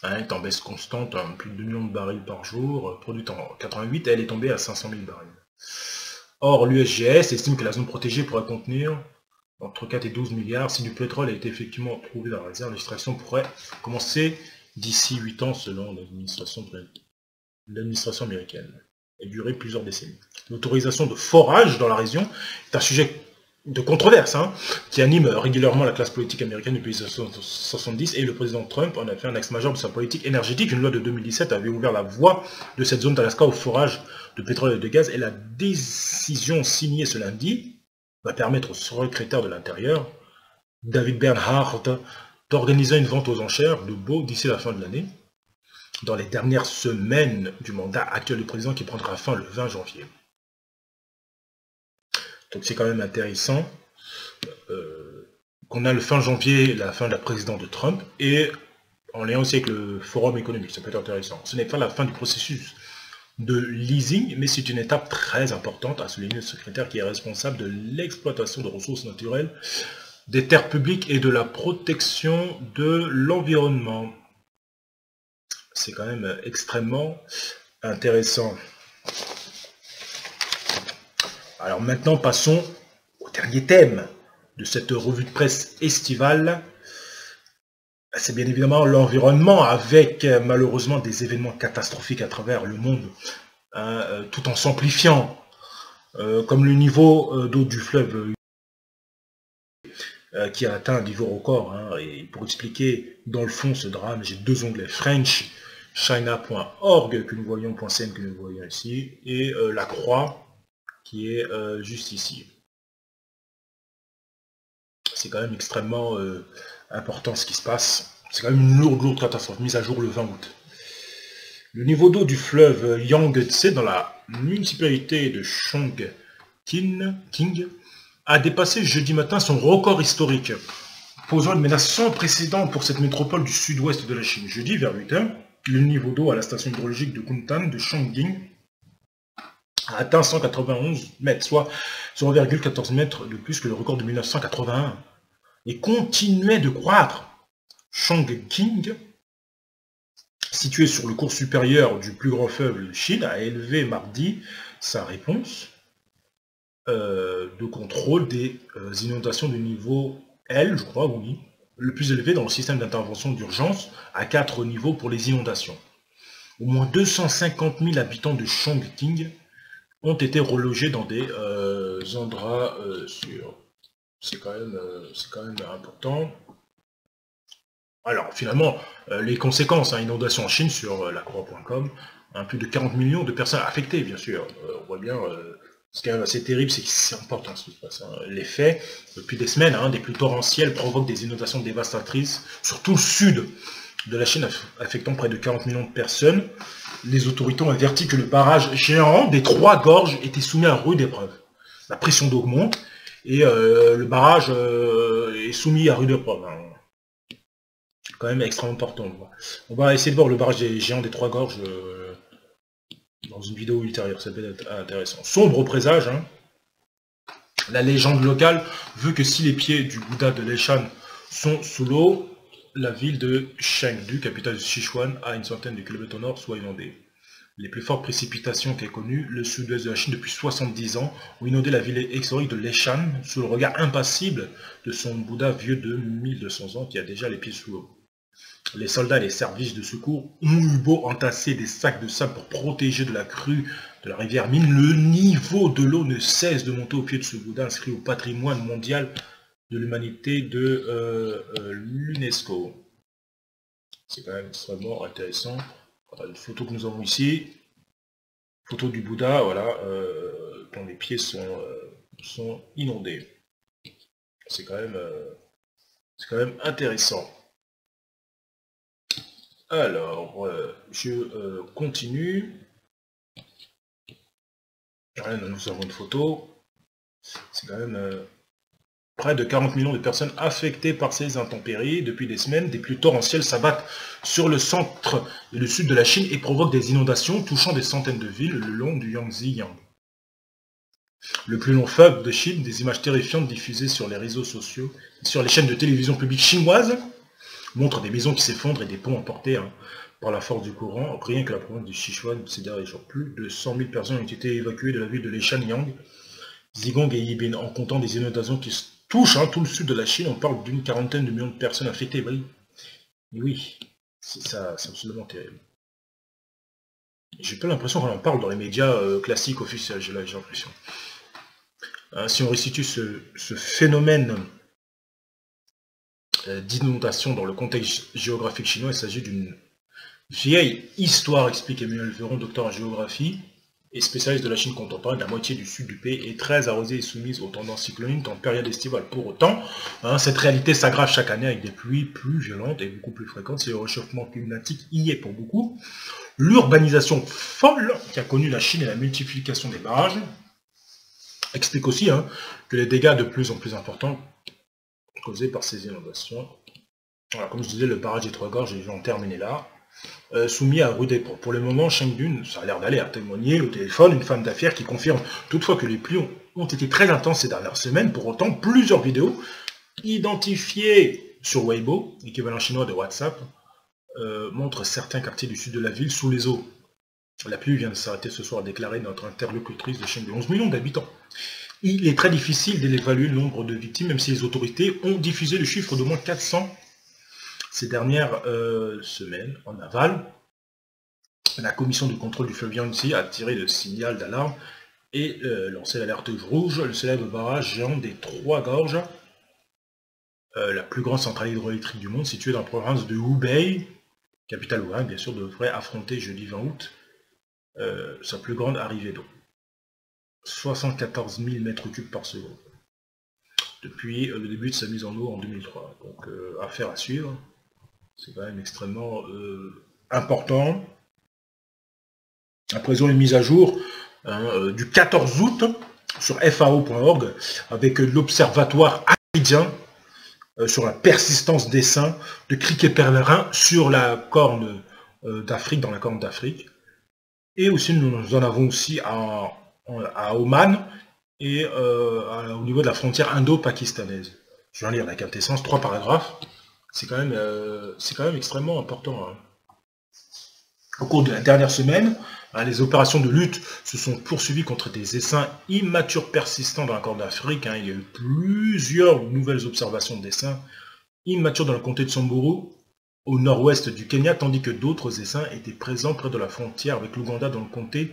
Est en baisse constante, plus de 2 millions de barils par jour, produite en 88, elle est tombée à 500 000 barils. Or, l'USGS estime que la zone protégée pourrait contenir entre 4 et 12 milliards. Si du pétrole a été effectivement trouvé dans la réserve, l'extraction pourrait commencer d'ici 8 ans selon l'administration américaine et durer plusieurs décennies. L'autorisation de forage dans la région est un sujet de controverse qui anime régulièrement la classe politique américaine depuis les années 1970, et le président Trump en a fait un axe majeur de sa politique énergétique. Une loi de 2017 avait ouvert la voie de cette zone d'Alaska au forage de pétrole et de gaz, et la décision signée ce lundi va permettre au secrétaire de l'Intérieur, David Bernhardt, d'organiser une vente aux enchères de baux d'ici la fin de l'année, dans les dernières semaines du mandat actuel du président qui prendra fin le 20 janvier. Donc c'est quand même intéressant qu'on a le fin janvier, la fin de la présidence de Trump, et en lien aussi avec le forum économique, ça peut être intéressant. Ce n'est pas la fin du processus de leasing, mais c'est une étape très importante, a souligné le secrétaire qui est responsable de l'exploitation de ressources naturelles, des terres publiques et de la protection de l'environnement. C'est quand même extrêmement intéressant. Alors maintenant, passons au dernier thème de cette revue de presse estivale. C'est bien évidemment l'environnement, avec malheureusement des événements catastrophiques à travers le monde, tout en s'amplifiant, comme le niveau d'eau du fleuve qui a atteint un niveau record. Et pour expliquer dans le fond ce drame, j'ai deux onglets: frenchchina.org que nous voyons, .cn que nous voyons ici, et la croix qui est juste ici. C'est quand même extrêmement important ce qui se passe. C'est quand même une lourde catastrophe, mise à jour le 20 août. Le niveau d'eau du fleuve Yangtze dans la municipalité de Chongqing a dépassé jeudi matin son record historique, posant une menace sans précédent pour cette métropole du sud-ouest de la Chine. Jeudi, vers 8 h, le niveau d'eau à la station hydrologique de Kuntan de Chongqing a atteint 191 mètres, soit 0,14 mètres de plus que le record de 1981, et continuait de croître. Chongqing, situé sur le cours supérieur du plus grand fleuve de Chine, a élevé mardi sa réponse de contrôle des inondations de niveau L, je crois, oui, le plus élevé dans le système d'intervention d'urgence, à 4 niveaux pour les inondations. Au moins 250 000 habitants de Chongqing ont été relogés dans des endroits sûrs. C'est quand même important. Alors finalement, les conséquences, inondations en Chine sur lacroix.com, plus de 40 millions de personnes affectées, bien sûr. On voit bien, ce qui est assez terrible, c'est que c'est important ce qui se passe. Les faits, depuis des semaines, des pluies torrentielles provoquent des inondations dévastatrices, surtout le sud de la Chine, affectant près de 40 millions de personnes. Les autorités ont averti que le barrage géant des Trois Gorges était soumis à rude épreuve. La pression d'eau augmente et le barrage est soumis à rude épreuve. C'est quand même extrêmement important. On va essayer de voir le barrage géant des Trois Gorges dans une vidéo ultérieure, ça peut être intéressant. Sombre présage. La légende locale veut que si les pieds du Bouddha de Leshan sont sous l'eau, la ville de Chengdu, capitale de Sichuan, à une centaine de kilomètres au nord, soit inondée. Les plus fortes précipitations qu'ait connues le sud-ouest de la Chine depuis 70 ans ont inondé la ville historique de Leshan sous le regard impassible de son Bouddha vieux de 1200 ans qui a déjà les pieds sous l'eau. Les soldats et les services de secours ont eu beau entasser des sacs de sable pour protéger de la crue de la rivière Min, le niveau de l'eau ne cesse de monter au pied de ce Bouddha inscrit au patrimoine mondial de l'humanité de l'UNESCO. C'est quand même extrêmement intéressant. Voilà, une photo que nous avons ici, photo du Bouddha, voilà, dont les pieds sont inondés. C'est quand même intéressant. Alors, je continue. Voilà, nous avons une photo. C'est quand même près de 40 millions de personnes affectées par ces intempéries. Depuis des semaines, des pluies torrentielles s'abattent sur le centre et le sud de la Chine et provoquent des inondations touchant des centaines de villes le long du Yangtze. Le plus long fleuve de Chine, des images terrifiantes diffusées sur les réseaux sociaux, sur les chaînes de télévision publiques chinoises, montrent des maisons qui s'effondrent et des ponts emportés par la force du courant. Rien que la province du Sichuan, ces derniers jours, plus de 100 000 personnes ont été évacuées de la ville de Leishan-Yang, Zigong et Yibin, en comptant des inondations qui touchent tout le sud de la Chine. On parle d'une quarantaine de millions de personnes affectées. Oui, c'est absolument terrible. J'ai pas l'impression qu'on en parle dans les médias classiques officiels, j'ai l'impression. Si on restitue ce phénomène d'inondation dans le contexte géographique chinois, il s'agit d'une vieille histoire, explique Emmanuel Veron, docteur en géographie et spécialiste de la Chine contemporaine. La moitié du sud du pays est très arrosée et soumise aux tendances cycloniques en période estivale. Pour autant, cette réalité s'aggrave chaque année avec des pluies plus violentes et beaucoup plus fréquentes. C'est le réchauffement climatique y est pour beaucoup. L'urbanisation folle qui a connu la Chine et la multiplication des barrages explique aussi que les dégâts de plus en plus importants causés par ces inondations. Alors, comme je disais, le barrage des Trois Gorges, et je vais en terminer là, soumis à rude épreuve. Pour le moment, Chengdun, ça a l'air d'aller à témoigner au téléphone, une femme d'affaires qui confirme toutefois que les pluies ont été très intenses ces dernières semaines. Pour autant, plusieurs vidéos identifiées sur Weibo, équivalent chinois de WhatsApp, montrent certains quartiers du sud de la ville sous les eaux. La pluie vient de s'arrêter ce soir, a déclaré notre interlocutrice de Chengdu. 11 millions d'habitants. Il est très difficile d'évaluer le nombre de victimes, même si les autorités ont diffusé le chiffre d'au moins 400 ces dernières semaines en aval. La commission de contrôle du fleuve Yangtze a tiré le signal d'alarme et lancé l'alerte rouge. Le célèbre barrage géant des Trois Gorges, la plus grande centrale hydroélectrique du monde, située dans la province de Hubei, capitale Wuhan, bien sûr, devrait affronter jeudi 20 août sa plus grande arrivée d'eau. 74 000 mètres cubes par seconde. Depuis le début de sa mise en eau en 2003. Donc, affaire à suivre. C'est quand même extrêmement important. À présent, une mise à jour du 14 août sur FAO.org avec l'Observatoire aridien sur la persistance des seins de criquets pèlerins sur la corne d'Afrique, dans la corne d'Afrique. Et aussi, nous en avons aussi à Oman et au niveau de la frontière indo-pakistanaise. Je viens lire la quintessence, 3 paragraphes. C'est quand même extrêmement important. Au cours de la dernière semaine, les opérations de lutte se sont poursuivies contre des essaims immatures persistants dans la corne d'Afrique. Il y a eu plusieurs nouvelles observations d'essaims immatures dans le comté de Samburu, au nord-ouest du Kenya, tandis que d'autres essaims étaient présents près de la frontière avec l'Ouganda dans le comté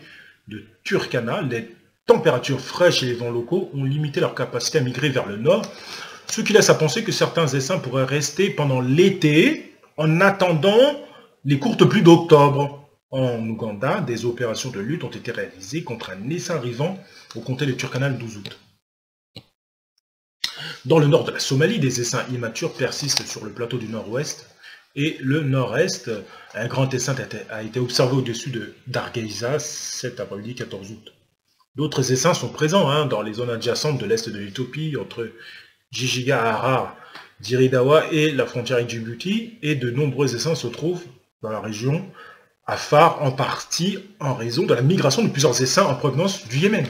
de Turkana. Les températures fraîches et les vents locaux ont limité leur capacité à migrer vers le nord, ce qui laisse à penser que certains essaims pourraient rester pendant l'été en attendant les courtes pluies d'octobre. En Ouganda, des opérations de lutte ont été réalisées contre un essaim arrivant au comté de Turkana le 12 août. Dans le nord de la Somalie, des essaims immatures persistent sur le plateau du nord-ouest et le nord-est. Un grand essaim a été observé au-dessus d'Hargeisa cet après-midi 14 août. D'autres essaims sont présents dans les zones adjacentes de l'est de l'Éthiopie, entre Jijiga, Harar, Diridawa et la frontière avec Djibouti, et de nombreux essaims se trouvent dans la région Afar, en partie en raison de la migration de plusieurs essaims en provenance du Yémen.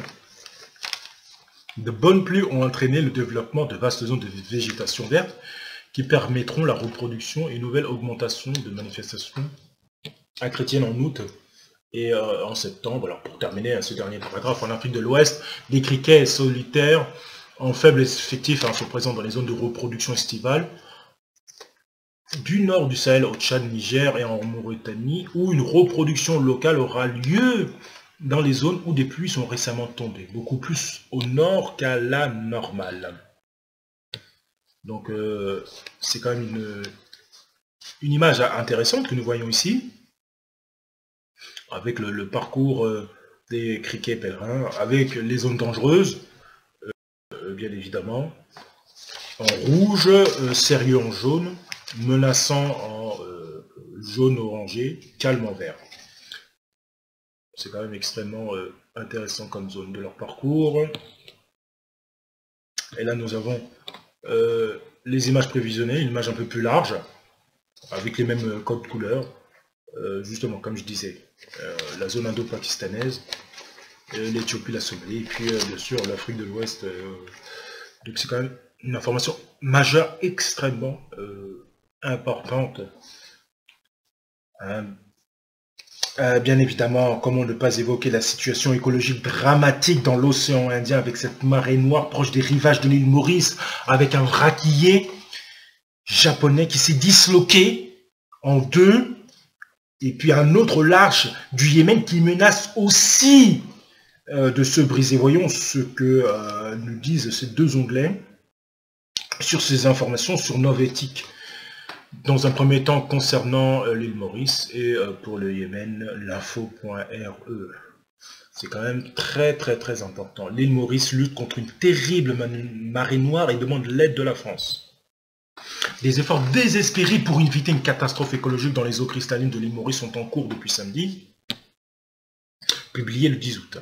De bonnes pluies ont entraîné le développement de vastes zones de végétation verte qui permettront la reproduction et une nouvelle augmentation de manifestations chrétiennes en août et en septembre. Alors pour terminer ce dernier paragraphe, en Afrique de l'Ouest, des criquets solitaires en faible effectif sont présents dans les zones de reproduction estivale du nord du Sahel au Tchad, Niger et en Mauritanie, où une reproduction locale aura lieu dans les zones où des pluies sont récemment tombées, beaucoup plus au nord qu'à la normale. Donc c'est quand même une image intéressante que nous voyons ici, avec le parcours des criquets pèlerins, avec les zones dangereuses, bien évidemment, en rouge, sérieux en jaune, menaçant en jaune orangé, calme en vert. C'est quand même extrêmement intéressant comme zone de leur parcours. Et là nous avons les images prévisionnées, une image un peu plus large, avec les mêmes codes couleurs. Justement, comme je disais, la zone indo-pakistanaise, l'Éthiopie, la Somalie, et puis bien sûr l'Afrique de l'Ouest. Donc c'est quand même une information majeure, extrêmement importante. Bien évidemment, comment ne pas évoquer la situation écologique dramatique dans l'océan Indien avec cette marée noire proche des rivages de l'île Maurice, avec un vraquier japonais qui s'est disloqué en deux, et puis un autre large du Yémen qui menace aussi de se briser. Voyons ce que nous disent ces deux onglets sur ces informations sur Novétique. Dans un premier temps concernant l'île Maurice et pour le Yémen, l'info.re. C'est quand même très important. L'île Maurice lutte contre une terrible marée noire et demande l'aide de la France. Des efforts désespérés pour éviter une catastrophe écologique dans les eaux cristallines de l'île Maurice sont en cours depuis samedi, publié le 10 août.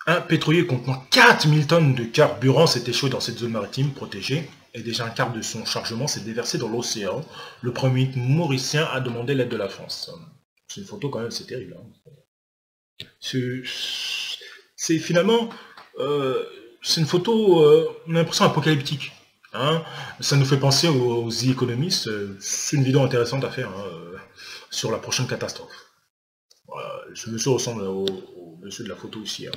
Un pétrolier contenant 4000 tonnes de carburant s'est échoué dans cette zone maritime protégée et déjà un quart de son chargement s'est déversé dans l'océan. Le premier ministre mauricien a demandé l'aide de la France. C'est une photo quand même, c'est terrible. Hein. C'est finalement, c'est une photo, on a l'impression apocalyptique. Hein. Ça nous fait penser aux The Economist. C'est une vidéo intéressante à faire sur la prochaine catastrophe. Voilà, ce monsieur ressemble au monsieur de la photo ici. Hein.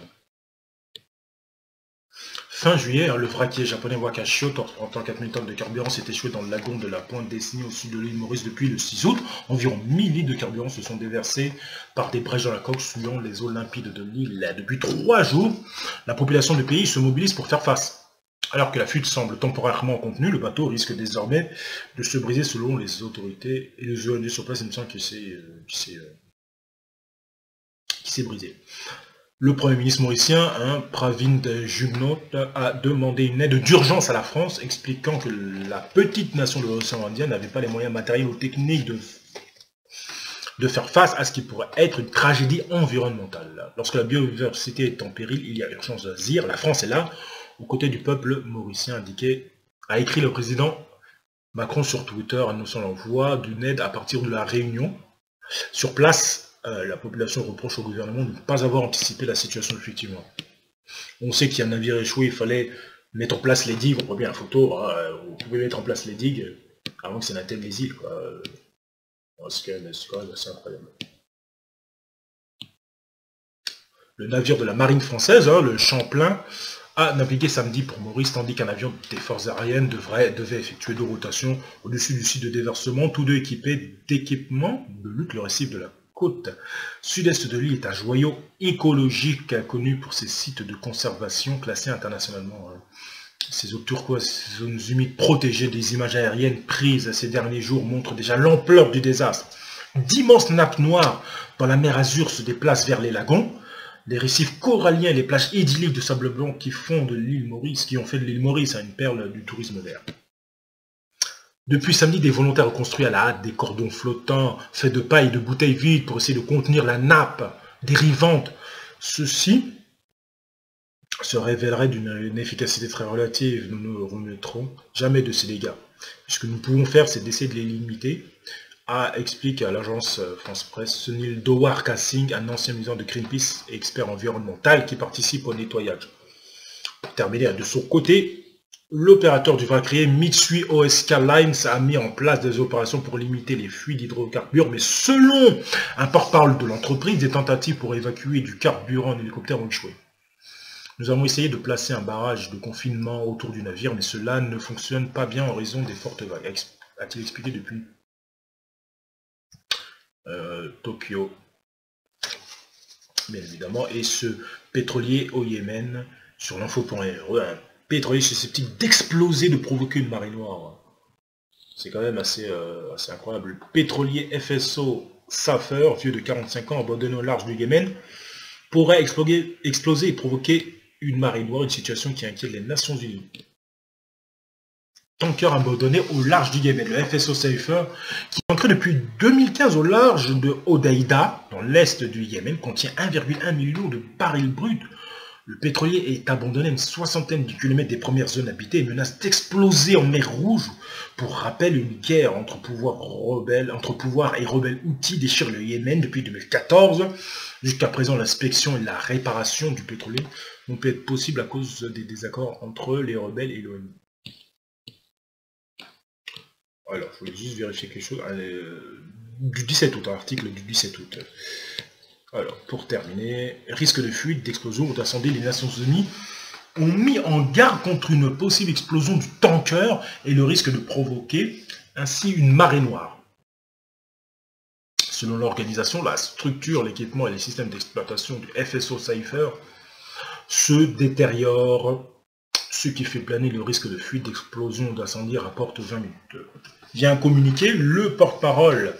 Fin juillet, le vraquier japonais Wakashio, transportant 4000 tonnes de carburant, s'est échoué dans le lagon de la Pointe Dessinée au sud de l'île Maurice depuis le 6 août. Environ 1000 litres de carburant se sont déversés par des brèches dans la coque souillant les eaux limpides de l'île. Depuis 3 jours, la population du pays se mobilise pour faire face. Alors que la fuite semble temporairement contenue, le bateau risque désormais de se briser selon les autorités et les ONG sur place. Il me semble qu'il s'est brisé. Le Premier ministre mauricien, Pravind Jugnauth, a demandé une aide d'urgence à la France, expliquant que la petite nation de l'océan Indien n'avait pas les moyens matériels ou techniques de faire face à ce qui pourrait être une tragédie environnementale. Lorsque la biodiversité est en péril, il y a urgence d'agir. La France est là, aux côtés du peuple mauricien, a écrit le président Macron sur Twitter, annonçant l'envoi d'une aide à partir de la Réunion. Sur place, la population reproche au gouvernement de ne pas avoir anticipé la situation effectivement. On sait qu'il y a un navire échoué, il fallait mettre en place les digues, on voit bien la photo, hein, vous pouvez mettre en place les digues avant que ça n'atteigne les îles. C'est quand même assez incroyable. Le navire de la marine française, le Champlain, a navigué samedi pour Maurice, tandis qu'un avion des forces aériennes devait effectuer 2 rotations au-dessus du site de déversement, tous deux équipés d'équipements de lutte. Le récif de la côte sud-est de l'île est un joyau écologique connu pour ses sites de conservation classés internationalement. Ces eaux turquoises, ces zones humides protégées, des images aériennes prises ces derniers jours montrent déjà l'ampleur du désastre. D'immenses nappes noires dans la mer Azur se déplacent vers les lagons. Les récifs coralliens et les plages idylliques de sable blanc qui ont fait de l'île Maurice une perle du tourisme vert. Depuis samedi, des volontaires ont construit à la hâte des cordons flottants faits de paille et de bouteilles vides pour essayer de contenir la nappe dérivante. Ceci se révélerait d'une efficacité très relative. Nous ne remettrons jamais de ces dégâts. Ce que nous pouvons faire, c'est d'essayer de les limiter, explique à l'agence France Presse Sunil Dwarka Singh, un ancien militant de Greenpeace et expert environnemental qui participe au nettoyage. Pour terminer, de son côté, l'opérateur du vraquier Mitsui O.S.K. Lines a mis en place des opérations pour limiter les fuites d'hydrocarbures, mais selon un porte-parole de l'entreprise, des tentatives pour évacuer du carburant en hélicoptère ont échoué. Nous avons essayé de placer un barrage de confinement autour du navire, mais cela ne fonctionne pas bien en raison des fortes vagues, a-t-il expliqué depuis Tokyo, bien évidemment. Et ce pétrolier au Yémen, sur l'info.re, un pétrolier susceptible d'exploser, de provoquer une marée noire. C'est quand même assez incroyable. Le pétrolier FSO Safer, vieux de 45 ans, abandonné au large du Yémen, pourrait exploser et provoquer une marée noire, une situation qui inquiète les Nations Unies. Tanker abandonné au large du Yémen. Le FSO Safer, qui est ancré depuis 2015 au large de Hodeïda, dans l'est du Yémen, contient 1,1 million de barils bruts Le pétrolier est abandonné à une soixantaine de kilomètres des premières zones habitées et menace d'exploser en mer Rouge. Pour rappel, une guerre entre pouvoir et rebelles Houthis déchire le Yémen depuis 2014. Jusqu'à présent, l'inspection et la réparation du pétrolier n'ont pu être possibles à cause des désaccords entre les rebelles et l'ONU. Alors, je voulais juste vérifier quelque chose. Du 17 août, article du 17 août. Alors, pour terminer, risque de fuite, d'explosion ou d'incendie, les Nations Unies ont mis en garde contre une possible explosion du tanker et le risque de provoquer ainsi une marée noire. Selon l'organisation, la structure, l'équipement et les systèmes d'exploitation du FSO Cypher se détériorent, ce qui fait planer le risque de fuite, d'explosion ou d'incendie, rapporte 20 minutes. Via un communiqué, le porte-parole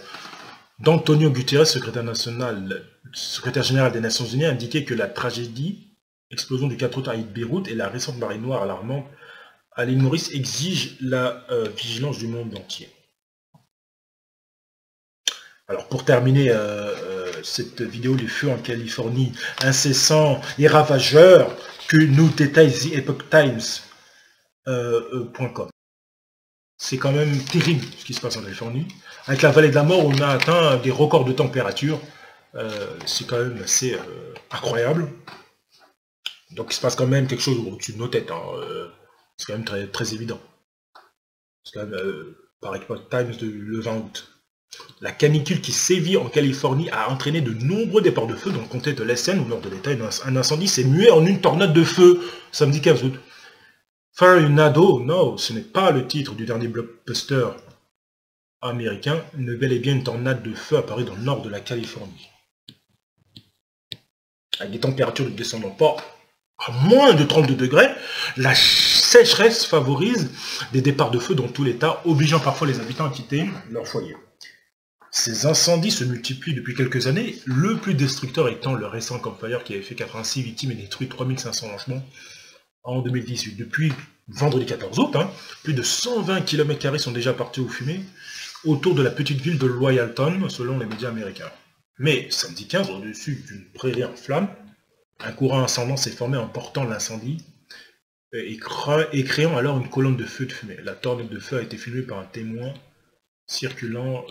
d'Antonio Guterres, secrétaire général des Nations Unies, a indiqué que la tragédie, explosion du 4 août à Beyrouth et la récente marée noire alarmante à l'île Maurice exigent la vigilance du monde entier. Alors pour terminer cette vidéo, les feux en Californie incessants et ravageurs, que nous détaille TheEpochTimes.com. C'est quand même terrible ce qui se passe en Californie. Avec la vallée de la mort, on a atteint des records de température. C'est quand même assez incroyable. Donc il se passe quand même quelque chose au-dessus de nos têtes. Hein. C'est quand même très, très évident. C'est quand même par Epoch Times le 20 août. La canicule qui sévit en Californie a entraîné de nombreux départs de feu dans le comté de l'Essen, au nord de l'État. Un incendie s'est mué en une tornade de feu samedi 15 août. Tornado, non, ce n'est pas le titre du dernier blockbuster américain, mais bel et bien une tornade de feu apparue dans le nord de la Californie. Avec des températures ne descendant pas à moins de 32 degrés, la sécheresse favorise des départs de feu dans tout l'État, obligeant parfois les habitants à quitter leur foyer. Ces incendies se multiplient depuis quelques années, le plus destructeur étant le récent campfire qui avait fait 86 victimes et détruit 3500 logements en 2018. Depuis vendredi 14 août, plus de 120 km² sont déjà partis aux fumées autour de la petite ville de Loyalton, selon les médias américains. Mais samedi 15, au-dessus d'une prairie en flammes, un courant ascendant s'est formé en portant l'incendie et créant alors une colonne de feu de fumée. La tornade de feu a été filmée par un témoin circulant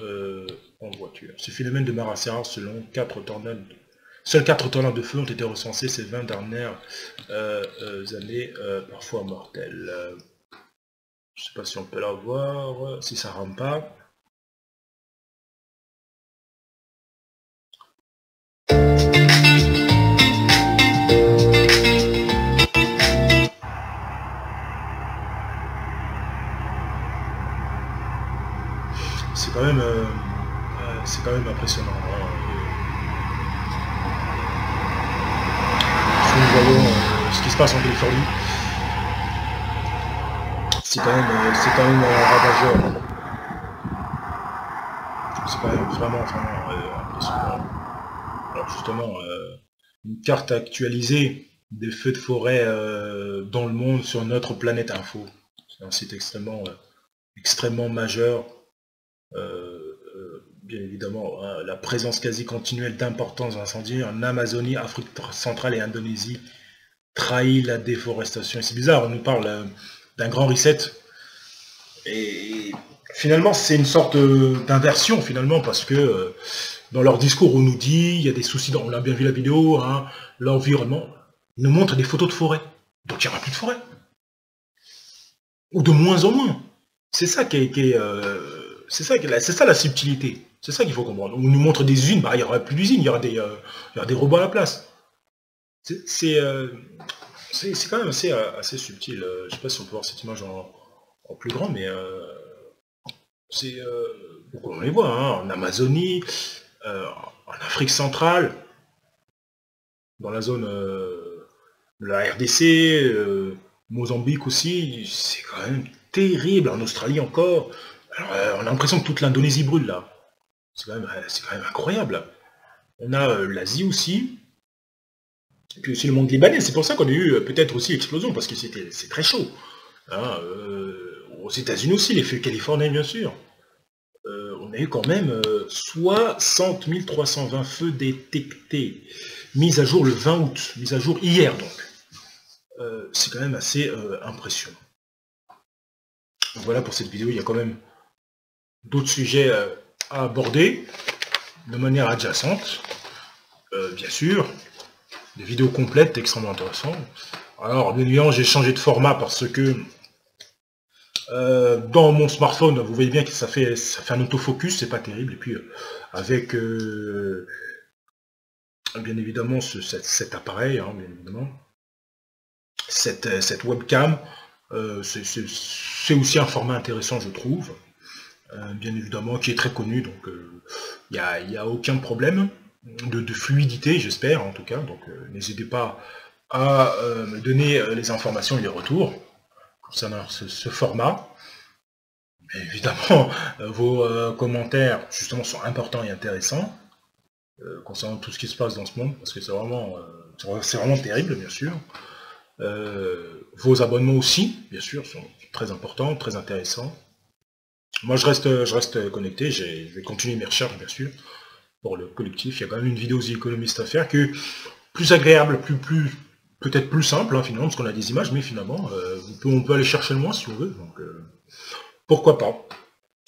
en voiture. Ce phénomène demeure assez rare selon 4 tornades. Seules 4 tornades de feu ont été recensées ces 20 dernières années, parfois mortelles. Je ne sais pas si on peut la voir, si ça ne rame pas. C'est quand même impressionnant. Si nous voyons ce qui se passe en Californie, c'est quand même ravageur. C'est quand même vraiment impressionnant. Alors justement, une carte actualisée des feux de forêt dans le monde sur notre planète info. C'est un site extrêmement majeur. Bien évidemment, la présence quasi continuelle d'importants incendies en Amazonie, Afrique centrale et Indonésie trahit la déforestation. C'est bizarre, on nous parle d'un grand reset. Et finalement, c'est une sorte d'inversion, finalement, parce que dans leur discours, on nous dit, il y a des soucis, on a bien vu la vidéo, l'environnement. Ils nous montrent des photos de forêt. Donc il n'y aura plus de forêt. Ou de moins en moins. C'est ça c'est ça la subtilité. C'est ça qu'il faut comprendre. On nous montre des usines, il n'y aura plus d'usines, il y aura des robots à la place. C'est quand même assez subtil. Je ne sais pas si on peut voir cette image en plus grand, mais on les voit, en Amazonie, en Afrique centrale, dans la zone de la RDC, Mozambique aussi, c'est quand même terrible, en Australie encore. Alors, on a l'impression que toute l'Indonésie brûle là. C'est quand même incroyable. On a l'Asie aussi, et puis aussi le monde libanais. C'est pour ça qu'on a eu peut-être aussi l'explosion, parce que c'est très chaud. Aux États-Unis aussi, les feux californiens bien sûr. On a eu quand même 60 320 feux détectés. Mise à jour le 20 août, mise à jour hier donc. c'est quand même assez impressionnant. Voilà pour cette vidéo, il y a quand même d'autres sujets à aborder de manière adjacente, bien sûr, des vidéos complètes extrêmement intéressantes. Alors bien évidemment j'ai changé de format parce que dans mon smartphone vous voyez bien que ça fait un autofocus, c'est pas terrible, et puis avec bien évidemment cet appareil, hein, bien évidemment, cette webcam, c'est aussi un format intéressant je trouve, bien évidemment, qui est très connu, donc il n'y a aucun problème de fluidité, j'espère en tout cas, donc n'hésitez pas à me donner les informations et les retours concernant ce format. Et évidemment, vos commentaires justement sont importants et intéressants concernant tout ce qui se passe dans ce monde, parce que c'est vraiment terrible, bien sûr. Vos abonnements aussi, bien sûr, sont très importants, très intéressants. Moi, je reste connecté, je vais continuer mes recherches, bien sûr, pour le collectif. Il y a quand même une vidéo aux économistes à faire qui est plus agréable, peut-être plus simple, hein, finalement, parce qu'on a des images, mais finalement, on peut aller chercher le moins si on veut, donc pourquoi pas.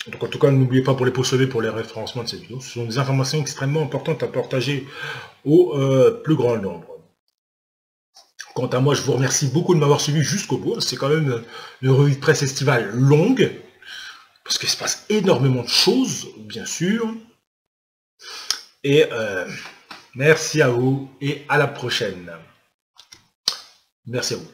Donc en tout cas, n'oubliez pas pour les pouces levés, pour les référencements de cette vidéo, ce sont des informations extrêmement importantes à partager au plus grand nombre. Quant à moi, je vous remercie beaucoup de m'avoir suivi jusqu'au bout. C'est quand même une revue de presse estivale longue, parce qu'il se passe énormément de choses, bien sûr. Et merci à vous, et à la prochaine. Merci à vous.